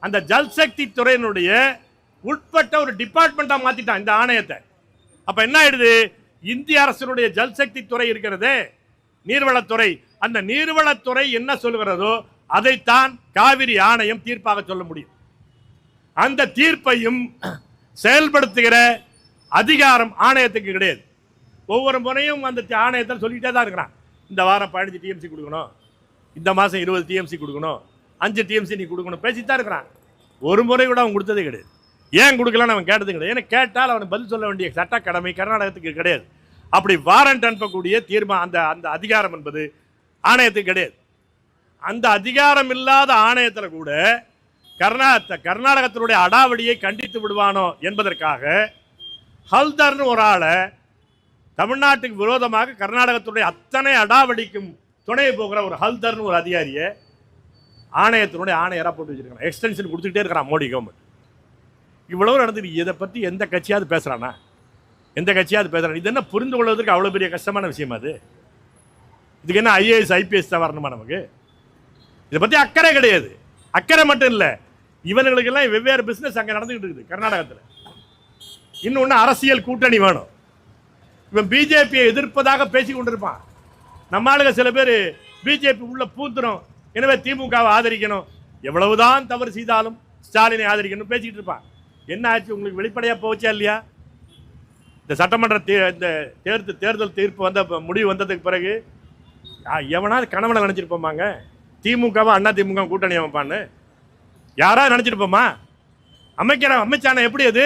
அந்த ஜல்சக்தி துறையினுடைய உட்பட்ட ஒரு டிபார்ட்மெண்டா மாத்திட்டான் இந்த ஆணையத்தை. அப்ப என்ன ஆயிடுது? இந்திய அரசினுடைய ஜல்சக்தி துறை இருக்கிறது, நீர்வளத்துறை. அந்த நீர்வளத்துறை என்ன சொல்கிறதோ அதைத்தான் காவிரி ஆணையம் தீர்ப்பாக சொல்ல முடியும். அந்த தீர்ப்பையும் செயல்படுத்துகிற அதிகாரம் ஆணையத்துக்கு கிடையாது. ஒவ்வொரு முறையும் அந்த ஆணையத்தை சொல்லிக்கிட்டே தான் இருக்கிறான். இந்த வாரம் 15 டிஎம்சி கொடுக்கணும், இந்த மாதம் 20 டிஎம்சி கொடுக்கணும், 5 டிஎம்சி நீ கொடுக்கணும் பேசிட்டு தான் இருக்கிறான். ஒரு முறை கூட அவன் கொடுத்ததே கிடையாது. ஏன் கொடுக்கலான்னு அவன் கேட்டது கிடையாது. ஏன்னா கேட்டால் அவனுக்கு பதில் சொல்ல வேண்டிய சட்ட கடமை கர்நாடகத்துக்கு கிடையாது. அப்படி வாரண்ட் அனுப்பக்கூடிய அந்த அந்த அதிகாரம் என்பது ஆணையத்துக்கு கிடையாது. அந்த அதிகாரம் இல்லாத ஆணையத்தில் கூட கர்நாடகத்தினுடைய அடாவடியை கண்டித்து விடுவானோ என்பதற்காக ஹல்தர்னு ஒரு ஆளை தமிழ்நாட்டுக்கு விரோதமாக கர்நாடகத்தினுடைய அத்தனை அடாவடிக்கும் துணை போகிற ஒரு ஹல்தர்னு ஒரு அதிகாரியை ஆணையத்தினுடைய ஆணையராக போட்டு வச்சிருக்காங்க. எக்ஸ்டென்ஷன் கொடுத்துக்கிட்டே இருக்கிறான் மோடி கவர்மெண்ட். இவ்வளவு நடந்துட்டு இதை பற்றி எந்த கட்சியாவது பேசுகிறானா? எந்த கட்சியாவது பேசுகிறான்? இது என்ன புரிந்து கொள்வதற்கு அவ்வளோ பெரிய கஷ்டமான விஷயம் அது? இதுக்கு என்ன ஐஏஎஸ் ஐபிஎஸ் தான் வரணுமா நமக்கு? இதை பற்றி அக்கறை கிடையாது. அக்கறை மட்டும் இல்லை, இவர்களுக்கெல்லாம் வெவ்வேறு பிஸ்னஸ் அங்கே நடந்துகிட்டு இருக்குது கர்நாடகத்தில். இன்னொன்று அரசியல் கூட்டணி வேணும். இவன் பிஜேபியை எதிர்ப்பதாக பேசி கொண்டிருப்பான். நம்ம ஆளுங்க சில பேர் பிஜேபி உள்ள பூந்துரும், எனவே திமுகவை ஆதரிக்கணும், எவ்வளவுதான் தவறு செய்தாலும் ஸ்டாலினை ஆதரிக்கணும் பேசிக்கிட்டு இருப்பான். என்ன ஆச்சு உங்களுக்கு? வெளிப்படையாக போச்சா இல்லையா? இந்த சட்டமன்ற இந்த தேர்தல் தீர்ப்பு வந்த முடிவு வந்ததுக்கு பிறகு எவனாவது கணவனை நினச்சிருப்போமாங்க திமுகவா அண்ணா திமுக கூட்டணி அமைப்பான்னு? யாராவது நினச்சிருப்போமா? அமைச்சான எப்படி அது?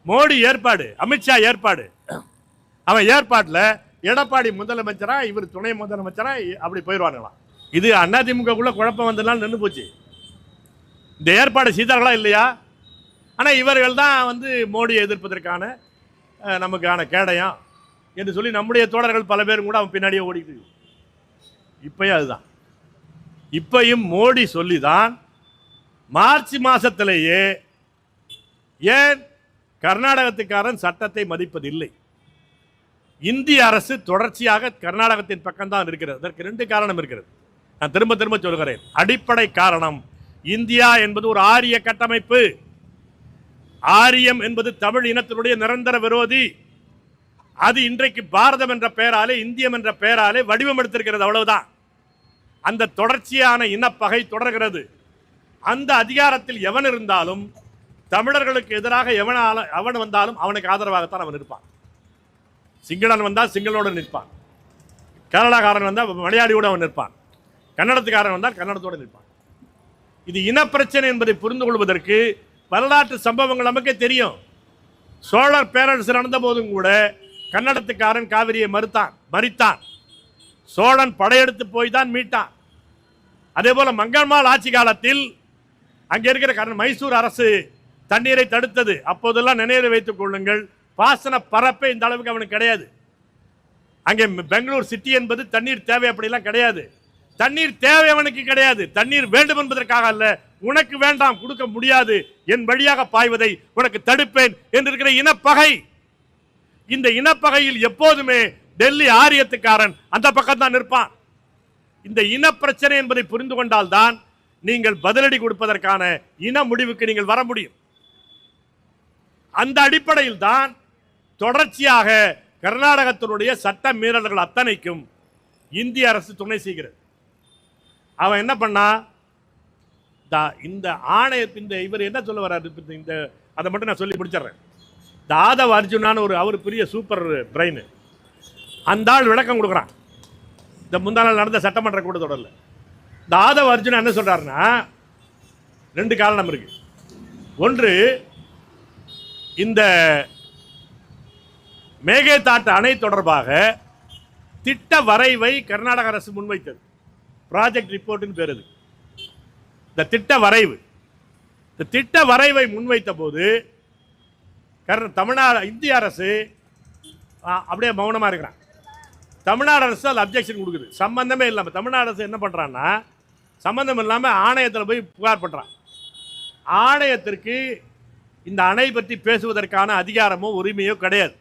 மோடி ஏற்பாடு, அமித்ஷா ஏற்பாடு. அவன் ஏற்பாட்டில் எடப்பாடி முதலமைச்சரா, இவர் துணை முதலமைச்சரா அப்படி போயிடுவாங்களாம். இது அண்ணா திமுகக்குள்ள குழப்பம் வந்ததுனால நின்று போச்சு. இந்த ஏற்பாடு செய்தார்களா இல்லையா? ஆனால் இவர்கள் தான் மோடியை எதிர்ப்பதற்கான நமக்கான கேடயம் என்று சொல்லி நம்முடைய தோழர்கள் பல பேரும் கூட அவன் பின்னாடியே ஓடிக்குது. இப்பயும் அதுதான். இப்பையும் மோடி சொல்லிதான் மார்ச் மாசத்திலேயே ஏன் கர்நாடகத்துக்காரன் சட்டத்தை மதிப்பதில்லை? இந்திய அரசு தொடர்ச்சியாக கர்நாடகத்தின் பக்கம்தான் இருக்கிறது. அதற்கு 2 காரணம் இருக்கிறது. நான் திரும்ப திரும்ப சொல்கிறேன். அடிப்படை காரணம், இந்தியா என்பது ஒரு ஆரிய கட்டமைப்பு. ஆரியம் என்பது தமிழ் இனத்தினுடைய நிரந்தர விரோதி. அது இன்றைக்கு பாரதம் என்ற பெயராலே, இந்தியம் என்ற பெயராலே வடிவம் எடுத்திருக்கிறது, அவ்வளவுதான். அந்த தொடர்ச்சியான இனப்பகை தொடர்கிறது. அந்த அதிகாரத்தில் எவன் இருந்தாலும், தமிழர்களுக்கு எதிராக எவன் வந்தாலும் அவனுக்கு ஆதரவாகத்தான் அவன் இருப்பான். சிங்களன் வந்தால் சிங்களோடு நிற்பான், கேரளாக்காரன் வந்தால் மலையாளியோடு அவன் நிற்பான், கன்னடத்துக்காரன் வந்தால் கன்னடத்தோடு நிற்பான். இது இனப்பிரச்சனை என்பதை புரிந்து கொள்வதற்கு வரலாற்று சம்பவங்கள் நமக்கே தெரியும். சோழர் பேரரசு நடந்த போதும் கூட கன்னடத்துக்காரன் காவிரியை மறித்தான். சோழன் படையெடுத்து போய் தான் மீட்டான். அதே போல மங்கள்மாள் ஆட்சி காலத்தில் அங்கே இருக்கிற மைசூர் அரசு தண்ணீரை தடுத்தது. அப்போதெல்லாம் நினைவு வைத்துக் கொள்ளுங்கள், பாசன பரப்பே இந்த அளவுக்கு அவனுக்கு கிடையாது. அங்கே பெங்களூர் சிட்டி என்பது தண்ணீர் தேவை அப்படிலாம் கிடையாது. தண்ணீர் தேவை அவனுக்கு கிடையாது. தண்ணீர் வேண்டும் என்பதற்காக அல்ல, உனக்கு வேண்டாம், கொடுக்க முடியாது, என் வழியாக பாய்வதை உனக்கு தடுப்பேன் என்றிருக்கிற இனப்பகை. இந்த இனப்பகையில் எப்போதுமே டெல்லி ஆரியத்துக்காரன் அந்த பக்கம் தான் நிற்பான். இந்த இனப்பிரச்சனை என்பதை புரிந்து கொண்டால்தான் நீங்கள் பதிலடி கொடுப்பதற்கான இன முடிவுக்கு நீங்கள் வர முடியும். அந்த அடிப்படையில் தான் தொடர்ச்சியாக கர்நாடகத்தினுடைய சட்ட மீறல்கள் அத்தனைக்கும் இந்திய அரசு துணை செய்கிறது. அவன் என்ன பண்ணா, இந்த ஆணையத்தின் இவர் என்ன சொல்ல வர்றாரு, இந்த அதை மட்டும் நான் சொல்லி முடிச்சிடுறேன். இந்த ஆதவ் அர்ஜுனான்னு அவர் பெரிய சூப்பர் பிரெயின், அந்த ஆள் விளக்கம் கொடுக்குறான். இந்த முந்தா நாள் நடந்த சட்டமன்ற கூட்டத்தொடரில் இந்த ஆதவ் அர்ஜுனா என்ன சொல்றாருன்னா, 2 காரணம் இருக்கு. ஒன்று, இந்த மேகதாட்டு அணை தொடர்பாக திட்ட வரைவை கர்நாடக அரசு முன்வைத்தது. ப்ராஜெக்ட் ரிப்போர்ட்னு பேர். இந்த திட்ட வரைவை முன்வைத்த போது இந்திய அரசு அப்படியே மௌனமாக இருக்கிறான். தமிழ்நாடு அரசு அது அப்ஜெக்ஷன் கொடுக்குது, சம்பந்தமே இல்லாமல். தமிழ்நாடு அரசு என்ன பண்ணுறான்னா, சம்பந்தம் இல்லாமல் ஆணையத்தில் போய் புகார் பண்ணுறான். ஆணையத்திற்கு இந்த அணை பற்றி பேசுவதற்கான அதிகாரமோ உரிமையோ கிடையாது.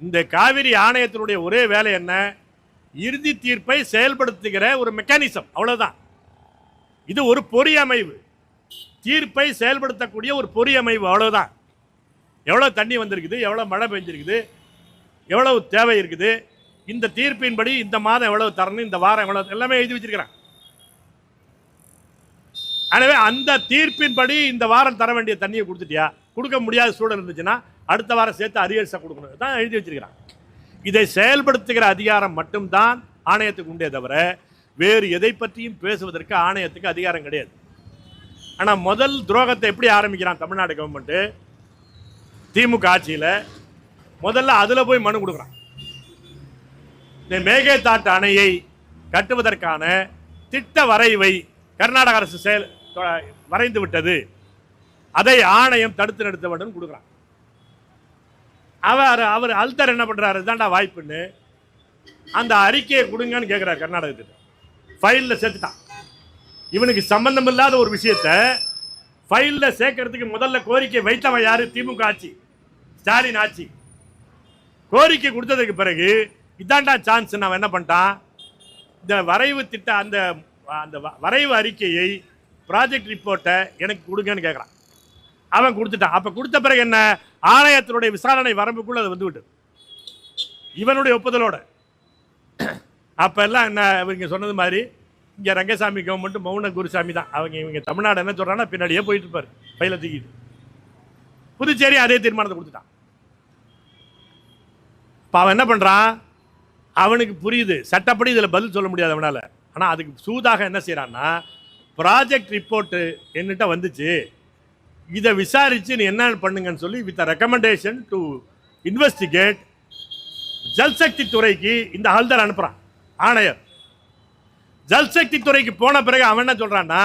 இந்த காவிரி ஆணையத்தினுடைய ஒரே வேலை என்ன, இறுதி தீர்ப்பை செயல்படுத்துகிற ஒரு மெக்கானிசம், அவ்வளவுதான். இது ஒரு பொறியமைவு, தீர்ப்பை செயல்படுத்தக்கூடிய ஒரு பொறியமைவு, அவ்வளவுதான். எவ்வளவு தண்ணி வந்திருக்குது, எவ்வளவு மழை பெஞ்சிருக்குது, எவ்வளவு தேவை இருக்குது, இந்த தீர்ப்பின்படி இந்த மாதம் எவ்வளவு தரணும், இந்த வாரம் எவ்வளவு, எல்லாமே எழுதி வச்சிருக்கிறான். எனவே அந்த தீர்ப்பின்படி இந்த வாரம் தர வேண்டிய தண்ணியை கொடுத்துட்டியா, கொடுக்க முடியாத சூழல் இருந்துச்சுன்னா அடுத்த வாரம் சேர்த்து அரியர்ஸை கொடுக்கணும் தான் எழுதி வச்சிருக்கிறான். இதை செயல்படுத்துகிற அதிகாரம் மட்டும்தான் ஆணையத்துக்கு உண்டே தவிர வேறு எதை பற்றியும் பேசுவதற்கு ஆணையத்துக்கு அதிகாரம் கிடையாது. ஆனால் முதல் துரோகத்தை எப்படி ஆரம்பிக்கிறான் தமிழ்நாடு கவர்மெண்ட்டு? திமுக ஆட்சியில் முதல்ல அதில் போய் மனு கொடுக்குறான். இந்த மேகதாட்டு அணையை கட்டுவதற்கான திட்ட வரைவை கர்நாடக அரசு வரைந்து விட்டது, அதை ஆணையம் தடுத்து நிறுத்த வேண்டும் கொடுக்குறான். அவர் அல்தர் என்ன பண்றாரு? தாண்டா வாய்ப்புன்னு அந்த அறிக்கையை கொடுங்கன்னு கேட்கிறார் கர்நாடகத்துக்கு. ஃபைலில் சேர்த்துட்டான். இவனுக்கு சம்பந்தம் இல்லாத ஒரு விஷயத்த ஃபைலில் சேர்க்கறதுக்கு முதல்ல கோரிக்கை வைத்தவன் யாரு? திமுக ஆட்சி, ஸ்டாலின் ஆட்சி. கோரிக்கை கொடுத்ததுக்கு பிறகு இதாண்டா சான்ஸ் அவன் என்ன பண்ணிட்டான்? இந்த வரைவு திட்ட அந்த அந்த வரைவு அறிக்கையை ப்ராஜெக்ட் ரிப்போர்ட்டை எனக்கு கொடுங்கன்னு கேட்குறான். அவன் கொடுத்துட்டான். அப்போ கொடுத்த பிறகு என்ன? ஆணையத்தினுடைய விசாரணை வரம்புக்குள்ள அது வந்து விட்டது இவனுடைய ஒப்புதலோட. அப்போ எல்லாம் என்ன இவங்க சொன்னது மாதிரி இங்கே ரங்கசாமி கவர்மெண்ட் மௌன குருசாமி தான். இவங்க தமிழ்நாடு என்ன சொல்கிறாங்கன்னா பின்னாடியே போயிட்டு இருப்பார் பையில தூக்கிட்டு. புதுச்சேரி அதே தீர்மானத்தை கொடுத்துட்டான். இப்போ அவன் என்ன பண்ணுறான்? அவனுக்கு புரியுது சட்டப்படி இதில் பதில் சொல்ல முடியாது அவனால். ஆனால் அதுக்கு சூதாக என்ன செய்கிறான்னா, ப்ராஜெக்ட் ரிப்போர்ட்டு என்னட்ட வந்துச்சு, இதை விசாரித்து நீ என்ன பண்ணுங்கன்னு சொல்லி with recommendation to investigate Jal Shakti துறைக்கு இந்த ஹல்தர் அனுப்புகிறான் ஆணையர். ஜல்சக்தி துறைக்கு போன பிறகு அவன் என்ன சொல்கிறான்னா,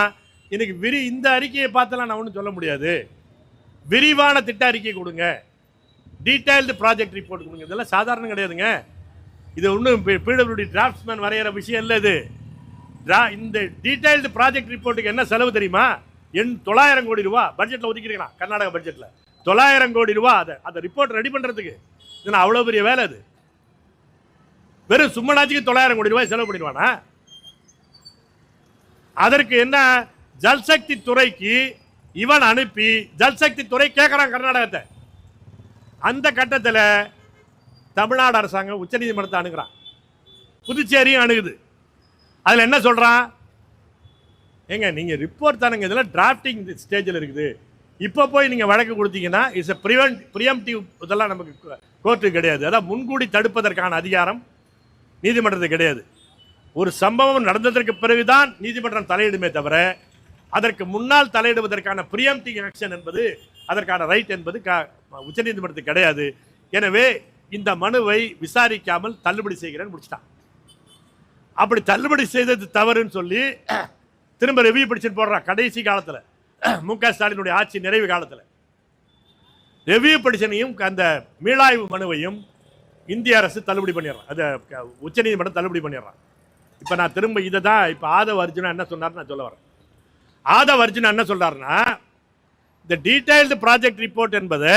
எனக்கு இந்த அறிக்கையை பார்த்தலாம் நான் ஒன்றும் சொல்ல முடியாது, விரிவான திட்ட அறிக்கை கொடுங்க, டீடைல்டு ப்ராஜெக்ட் ரிப்போர்ட் கொடுங்க. இதெல்லாம் சாதாரணம் கிடையாதுங்க. இது ஒன்றும் பிடபிள்யூடி டிராஃப்ட்ஸ்மேன் வரைகிற விஷயம் இல்லை. இது இந்த டீடைல்டு ப்ராஜெக்ட் ரிப்போர்ட்டுக்கு என்ன செலவு தெரியுமா? 900 கோடி ரூபா பட்ஜெட்டில் ஒதுக்கிருக்கலாம். கர்நாடக பட்ஜெட்டில் 900 கோடி ரூபா அந்த ரிப்போர்ட் ரெடி பண்ணுறதுக்கு. இது அவ்வளோ பெரிய வேலை. அது வெறும் சும்மனாச்சிக்கு 900 கோடி ரூபாய் செலவு பண்ணிடுவானா? அதற்கு என்ன ஜல்சக்தி துறைக்கு இவன் அனுப்பி ஜல்சக்தி துறை கேட்குறான் கர்நாடகத்தை. அந்த கட்டத்தில் தமிழ்நாடு அரசாங்கம் உச்சநீதிமன்றத்தை அணுகிறான், புதுச்சேரியும் அணுகுது. அதில் என்ன சொல்கிறான்? ஏங்க நீங்கள் ரிப்போர்ட் தானுங்க, இதெல்லாம் டிராஃப்டிங் ஸ்டேஜில் இருக்குது, இப்போ போய் நீங்கள் வழக்கு கொடுத்தீங்கன்னா இட்ஸ் ப்ரிஎம்டிவ். இதெல்லாம் நமக்கு கோர்ட்டுக்கு கிடையாது. அதான் முன்கூடி தடுப்பதற்கான அதிகாரம் நீதிமன்றத்துக்கு கிடையாது. ஒரு சம்பவம் நடந்ததற்கு பிறகுதான் நீதிமன்றம் தலையிடுமே தவிர அதற்கு முன்னால் தலையிடுவதற்கான ப்ரிஎம்டிவ் ஆக்ஷன் என்பது, அதற்கான ரைட் என்பது உச்சநீதிமன்றத்துக்கு கிடையாது. எனவே இந்த மனுவை விசாரிக்காமல் தள்ளுபடி செய்கிறேன்னு முடிச்சிட்டான். அப்படி தள்ளுபடி செய்தது தவறுன்னு சொல்லி திரும்ப ரிவ்யூ பிடிச்சிட்டு போடுறான். கடைசி காலத்தில் மு.க. ஸ்டாலினுடைய ஆட்சி நிறைவு காலத்தில் ரிவ்யூ பிடிஷனையும் அந்த மீளாய்வு மனுவையும் இந்திய அரசு தள்ளுபடி பண்ணிடுறான், அதை உச்சநீதிமன்றம் தள்ளுபடி பண்ணிடுறான். இப்போ நான் திரும்ப இதை தான் இப்போ ஆதவ அர்ஜுனா என்ன சொன்னார் நான் சொல்ல வரேன். ஆதவ அர்ஜுனா என்ன சொல்றாருன்னா, இந்த டீடைல்டு ப்ராஜெக்ட் ரிப்போர்ட் என்பதை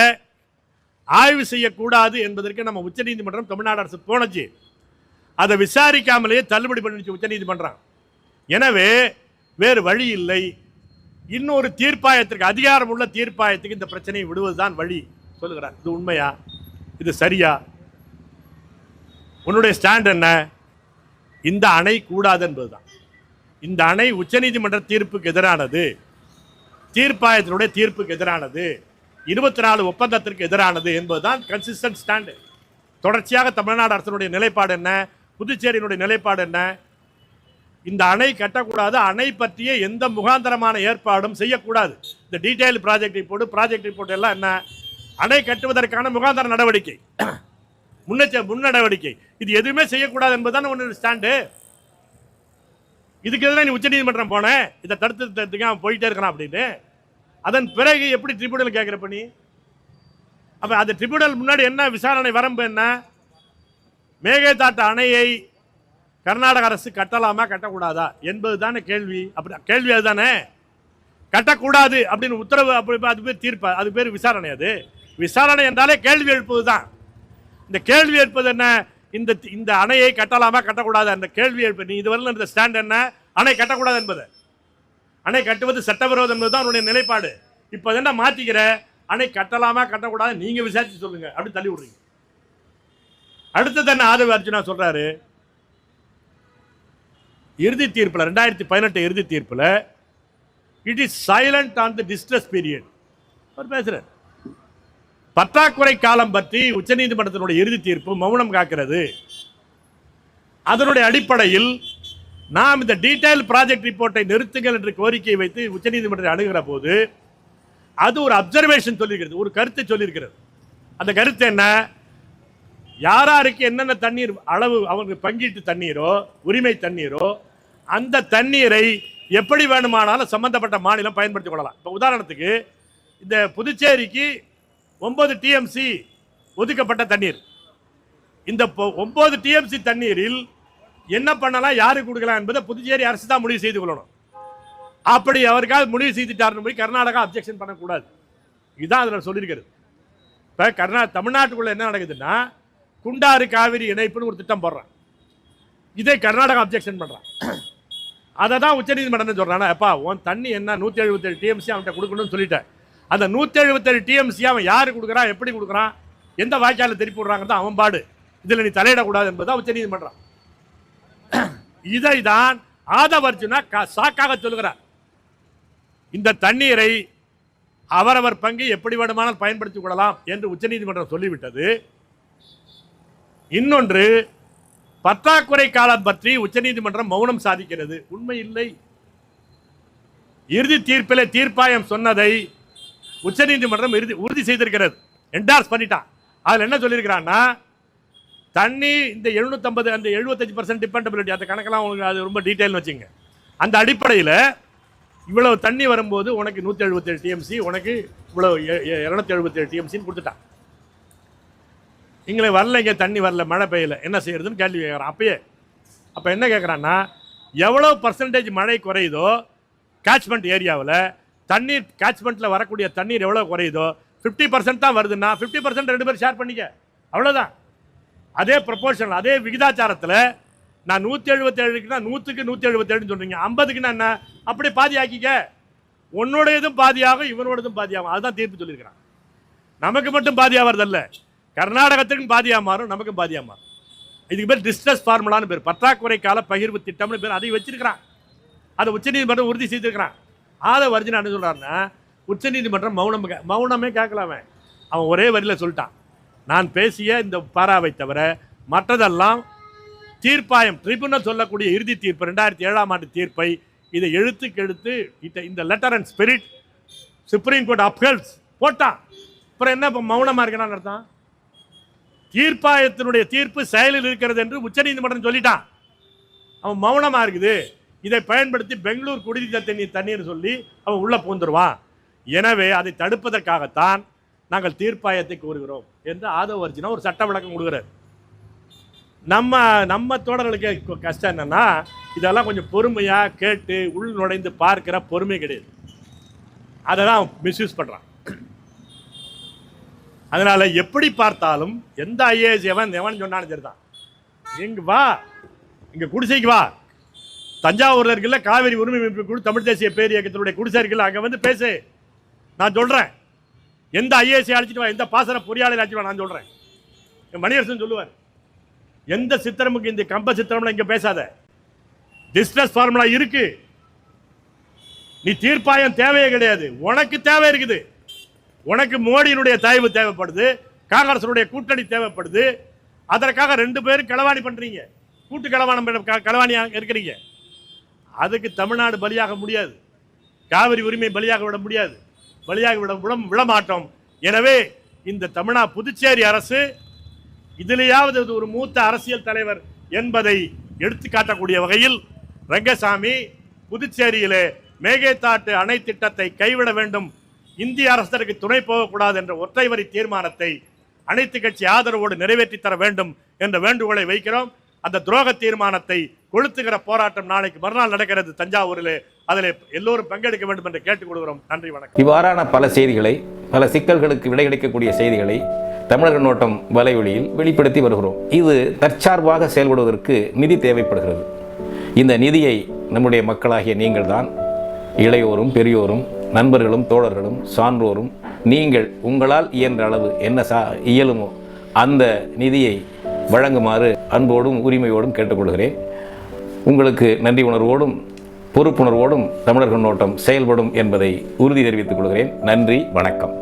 ஆய்வு செய்யக்கூடாது என்பதற்கு நம்ம உச்சநீதிமன்றம் தமிழ்நாடு அரசு போனச்சு, அதை விசாரிக்காமலேயே தள்ளுபடி பண்ணிச்சு உச்சநீதிமன்றம். எனவே வேறு வழி இல்லை, இன்னொரு தீர்ப்பாயத்திற்கு, அதிகாரம் உள்ள தீர்ப்பாயத்துக்கு இந்த பிரச்சனையை விடுவதுதான் வழி சொல்லுகிறார். இது உண்மையா? இது சரியா? உன்னுடைய ஸ்டாண்ட் என்ன? இந்த அணை கூடாது என்பதுதான். இந்த அணை உச்சநீதிமன்ற தீர்ப்புக்கு எதிரானது, தீர்ப்பாயத்தினுடைய தீர்ப்புக்கு எதிரானது, 24 ஒப்பந்தத்திற்கு எதிரானது என்பதுதான் கன்சிஸ்டன்ட் ஸ்டாண்டு. தொடர்ச்சியாக தமிழ்நாடு அரசினுடைய நிலைப்பாடு என்ன, புதுச்சேரியினுடைய நிலைப்பாடு என்ன? இந்த அணை கட்டக்கூடாது, அணை பற்றிய எந்த முகாந்தரமான ஏற்பாடும் செய்யக்கூடாது. இந்த டீடைல் ப்ராஜெக்ட் ரிப்போர்ட் எல்லாம் என்ன? அணை கட்டுவதற்கான முகாந்தர நடவடிக்கை, முன் நடவடிக்கை, இது எதுவுமே செய்யக்கூடாது என்பதுதான் ஒன்று ஸ்டாண்டு. இதுக்கு எதிராக நீ உச்சநீதிமன்றம் போன, இதை தடுத்து அவன் போயிட்டே இருக்கான் அப்படின்னு. அதன் பிறகு எப்படி ட்ரிபியூனல் கேட்குறப்ப நீ? அப்போ அந்த ட்ரிபியூனல் முன்னாடி என்ன விசாரணை வரம்பு என்ன? மேகதாட்டு அணையை கர்நாடக அரசு கட்டலாமா கட்டக்கூடாதா என்பது தானே கேள்வி. அப்படி கேள்வி அதுதானே. கட்டக்கூடாது அப்படின்னு உத்தரவு, அப்படி அது பேர் தீர்ப்பு, அது பேர் விசாரணை. அது விசாரணை என்றாலே கேள்வி எழுப்புவது தான். இந்த கேள்வி எழுப்பது என்ன? இந்த அணையை கட்டலாமா கட்டக்கூடாது அந்த கேள்வி எழுப்பு. நீ இதுவரை இந்த ஸ்டாண்ட் என்ன? அணை கட்டக்கூடாது என்பது, அணை கட்டுவது சட்டவிரோதம் என்பதுதான் அவனுடைய நிலைப்பாடு. இப்போ என்ன மாற்றிக்கிற? அணை கட்டலாமா கட்டக்கூடாது நீங்க விசாரிச்சு சொல்லுங்க அப்படி தள்ளி விடுறீங்க. அடுத்தது என்ன ஆதவ அர்ஜுனா சொல்றாரு? இறுதி தீர்ப்பில் 2018 இறுதி தீர்ப்பில் it is silent on the distress period அவர் பேசுறார். பற்றாக்குறை காலம் பற்றி உச்சநீதிமன்றத்தினுடைய இறுதி தீர்ப்பு மௌனம் காக்கிறது. அதனுடைய அடிப்படையில் நாம் இந்த டீடைல் ப்ராஜெக்ட் ரிப்போர்ட்டை நிறுத்துங்கள் என்று கோரிக்கையை வைத்து உச்சநீதிமன்றத்தை அணுகிற போது அது ஒரு அப்சர்வேஷன் சொல்லியிருக்கிறது, ஒரு கருத்தை சொல்லியிருக்கிறது. அந்த கருத்து என்ன? யாராருக்கு என்னென்ன தண்ணீர் அளவு அவங்க பங்கீட்டு தண்ணீரோ உரிமை தண்ணீரோ அந்த தண்ணீரை எப்படி வேணுமானாலும் சம்பந்தப்பட்ட மாநிலம் பயன்படுத்திக் கொள்ளலாம். இப்போ உதாரணத்துக்கு இந்த புதுச்சேரிக்கு 9 TMC ஒதுக்கப்பட்ட தண்ணீர். இந்த 9 TMC தண்ணீரில் என்ன பண்ணலாம், யாருக்கு கொடுக்கலாம் என்பதை புதுச்சேரி அரசு தான் முடிவு செய்து கொள்ளணும். அப்படி அவருக்காக முடிவு செய்துட்டாருன்னு போய் கர்நாடகா அப்ஜெக்ஷன் பண்ணக்கூடாது. இதுதான் அதில் சொல்லியிருக்கிறது. இப்போ தமிழ்நாட்டுக்குள்ள என்ன நடக்குதுன்னா, குண்டாறு காவிரி இணைப்புன்னு ஒரு திட்டம் போடுறான். இதே கர்நாடகா அப்ஜெக்ஷன் பண்ணுறான். அதை தான் உச்சநீதிமன்றம் சொல்கிறான், அப்பா உன் தண்ணி என்ன 177 TMC அவன்கிட்ட கொடுக்கணும்னு சொல்லிட்டேன். அந்த 177 TMC அவன் யாருக்கு கொடுக்குறான், எப்படி கொடுக்குறான், எந்த வாய்க்காலில் திருப்பி விடுறாங்க தான் அவன் பாடு. இதில் நீ தலையிடக்கூடாது என்பதுதான் உச்சநீதிமன்றம். இதை தான் ஆதவர்ஜுனா சாக்காக சொல்கிறார். இந்த தண்ணீரை அவரவர் பங்கு எப்படி வேண்டுமானால் பயன்படுத்திக் கொள்ளலாம் என்று உச்சநீதிமன்றம் சொல்லிவிட்டது. இன்னொன்று, பற்றாக்குறை காலம் பற்றி உச்சநீதிமன்றம் மௌனம் சாதிக்கிறது. உண்மை இல்லை. இறுதி தீர்ப்பிலே தீர்ப்பாயம் சொன்னதை உச்சநீதிமன்றம் உறுதி செய்திருக்கிறது, என்டார்ஸ் பண்ணிட்டான். அதில் என்ன சொல்லியிருக்கிறான்னா, தண்ணி இந்த 750 அந்த 75% டிபெண்டபிலிட்டி, அந்த கணக்கெல்லாம் உங்களுக்கு அது ரொம்ப டீட்டெயில்னு வச்சுங்க. அந்த அடிப்படையில் இவ்வளவு தண்ணி வரும்போது உனக்கு 177 TMC, உனக்கு இவ்வளவு 277 TMCன்னு கொடுத்துட்டான். இங்கே வரல, இங்கே தண்ணி வரல, மழை பெய்யல, என்ன செய்யறதுன்னு கேள்வி கேட்குறான். அப்போ என்ன கேட்குறான்னா, எவ்வளோ பர்சன்டேஜ் மழை குறையுதோ கேட்ச்மெண்ட் ஏரியாவில், தண்ணீர் கேட்ச்மெண்ட்டில் வரக்கூடிய தண்ணீர் எவ்வளோ குறையுதோ 50% தான் வருதுன்னா 50% 2 பேர் ஷேர் பண்ணிக்க, அவ்வளோதான். அதே ப்ரொபோர்ஷன், அதே விகிதாச்சாரத்தில் நான் 177க்குன்னா 100க்கு 177 சொல்கிறீங்க, 50க்குன்னா என்ன, அப்படி பாதி ஆக்கிக்க. உன்னோடையதும் பாதியாகும், இவனோடதும் பாதியாகும். அதுதான் தீர்ப்பு சொல்லியிருக்கிறான். நமக்கு மட்டும் பாதியாகிறதல்ல, கர்நாடகத்துக்கும் பாதியாக மாறும், நமக்கும் பாதியாக மாறும். இதுக்கு பேர் டிஸ்ட்ரஸ் ஃபார்முலான்னு பேர், பற்றாக்குறை கால பகிர்வு திட்டம்னு பேர். அதை வச்சிருக்கிறான். அதை உச்சநீதிமன்றம் உறுதி செய்திருக்கிறான். ஆதவர்ஜுனா என்ன சொல்கிறாருன்னா, உச்சநீதிமன்றம் மௌனமே கேட்கலாமே. அவன் ஒரே வரியில் சொல்லிட்டான், நான் பேசிய இந்த பாராவை தவிர மற்றதெல்லாம் தீர்ப்பாயம் ட்ரிபியூனல் சொல்லக்கூடிய இறுதி தீர்ப்பு 2007ஆம் ஆண்டு தீர்ப்பை இதை எழுத்துக்கெழுத்து இந்த letter and spirit Supreme Court upholds போட்டான். அப்புறம் என்ன இப்போ மௌனமாக இருக்கணும்னு அர்த்தம்? தீர்ப்பாயத்தினுடைய தீர்ப்பு செயலில் இருக்கிறது என்று உச்சநீதிமன்றம் சொல்லிட்டான். அவன் மௌனமாக இருக்குது. இதை பயன்படுத்தி பெங்களூர் குடிநீர் தண்ணீர் சொல்லி அவன் உள்ள பூந்துருவான். எனவே அதை தடுப்பதற்காகத்தான் நாங்கள் தீர்ப்பாயத்தை கோருகிறோம் என்று ஆதவர்ஜுனா ஒரு சட்ட விளக்கம் கொடுக்குறார். நம்ம தோழர்களுக்கு கஷ்டம் என்னன்னா, இதெல்லாம் கொஞ்சம் பொறுமையாக கேட்டு உள் நுழைந்து பார்க்கிற பொறுமை கிடையாது. அதை தான் மிஸ்யூஸ் பண்ணுறான். அதனால் எப்படி பார்த்தாலும் எந்த ஐஏஎஸ் எவன் சொன்னாலும் சரிதான், இங்கே வா, இங்கே குடிசைக்கு வா, தஞ்சாவூரில் இருக்குல்ல காவிரி உரிமை மீட்பு குழு, தமிழ் தேசிய பேர் இயக்கத்தினுடைய குடிசை இருக்குல்ல, அங்கே வந்து பேசு, நான் சொல்கிறேன். எந்த ஐஏஎஸ் அழைச்சிட்டு வா, எந்த பாசன பொறியாளர் அழைச்சிட்டு வா, நான் சொல்கிறேன். மணியரசன் சொல்லுவார், எந்த சித்திரமுக்கு இந்த கம்ப சித்திரம்ல இங்கே பேசாத, டிஸ்ட்ரஸ் ஃபார்முலா இருக்கு, நீ தீர்ப்பாயம் தேவையே கிடையாது, உனக்கு தேவை இருக்குது. உனக்கு மோடியினுடைய தயவு தேவைப்படுது, காங்கிரஸுடைய கூட்டணி தேவைப்படுது. அதற்காக 2 பேரும் களவாணி பண்றீங்க, கூட்டு களவாணியா இருக்கிறீங்க. அதுக்கு தமிழ்நாடு பலியாக முடியாது, காவிரி உரிமை பலியாக விட முடியாது, பலியாக விடமாட்டோம். எனவே இந்த புதுச்சேரி அரசு இதிலேயாவது ஒரு மூத்த அரசியல் தலைவர் என்பதை எடுத்து காட்டக்கூடிய வகையில் ரங்கசாமி புதுச்சேரியிலே மேகதாட்டு அணை திட்டத்தை கைவிட வேண்டும், இந்திய அரசருக்கு துணை போகக்கூடாது என்ற ஒற்றை வரி தீர்மானத்தை அனைத்து கட்சி ஆதரவோடு நிறைவேற்றி தர வேண்டும் என்ற வேண்டுகோளை வைக்கிறோம். அந்த துரோக தீர்மானத்தை கொளுத்துகிற போராட்டம் நாளைக்கு மறுநாள் நடக்கிறது தஞ்சாவூரிலே. அதில் எல்லோரும் பங்கெடுக்க வேண்டும் என்று கேட்டுக்கொள்கிறோம். நன்றி, வணக்கம். இவ்வாறான பல செய்திகளை, பல சிக்கல்களுக்கு விடை கிடைக்கக்கூடிய செய்திகளை தமிழர் கண்ணோட்டம் வலைவழியில் வெளிப்படுத்தி வருகிறோம். இது தற்சார்பாக செயல்படுவதற்கு நிதி தேவைப்படுகிறது. இந்த நிதியை நம்முடைய மக்களாகிய நீங்கள் தான், இளையோரும் பெரியோரும் நண்பர்களும் தோழர்களும் சான்றோரும், நீங்கள் உங்களால் இயன்ற அளவு என்ன இயலுமோ அந்த நிதியை வழங்குமாறு அன்போடும் உரிமையோடும் கேட்டுக்கொள்கிறேன். உங்களுக்கு நன்றி உணர்வோடும் பொறுப்புணர்வோடும் தமிழர் கண்ணோட்டம் செயல்படும் என்பதை உறுதி தெரிவித்துக் கொள்கிறேன். நன்றி, வணக்கம்.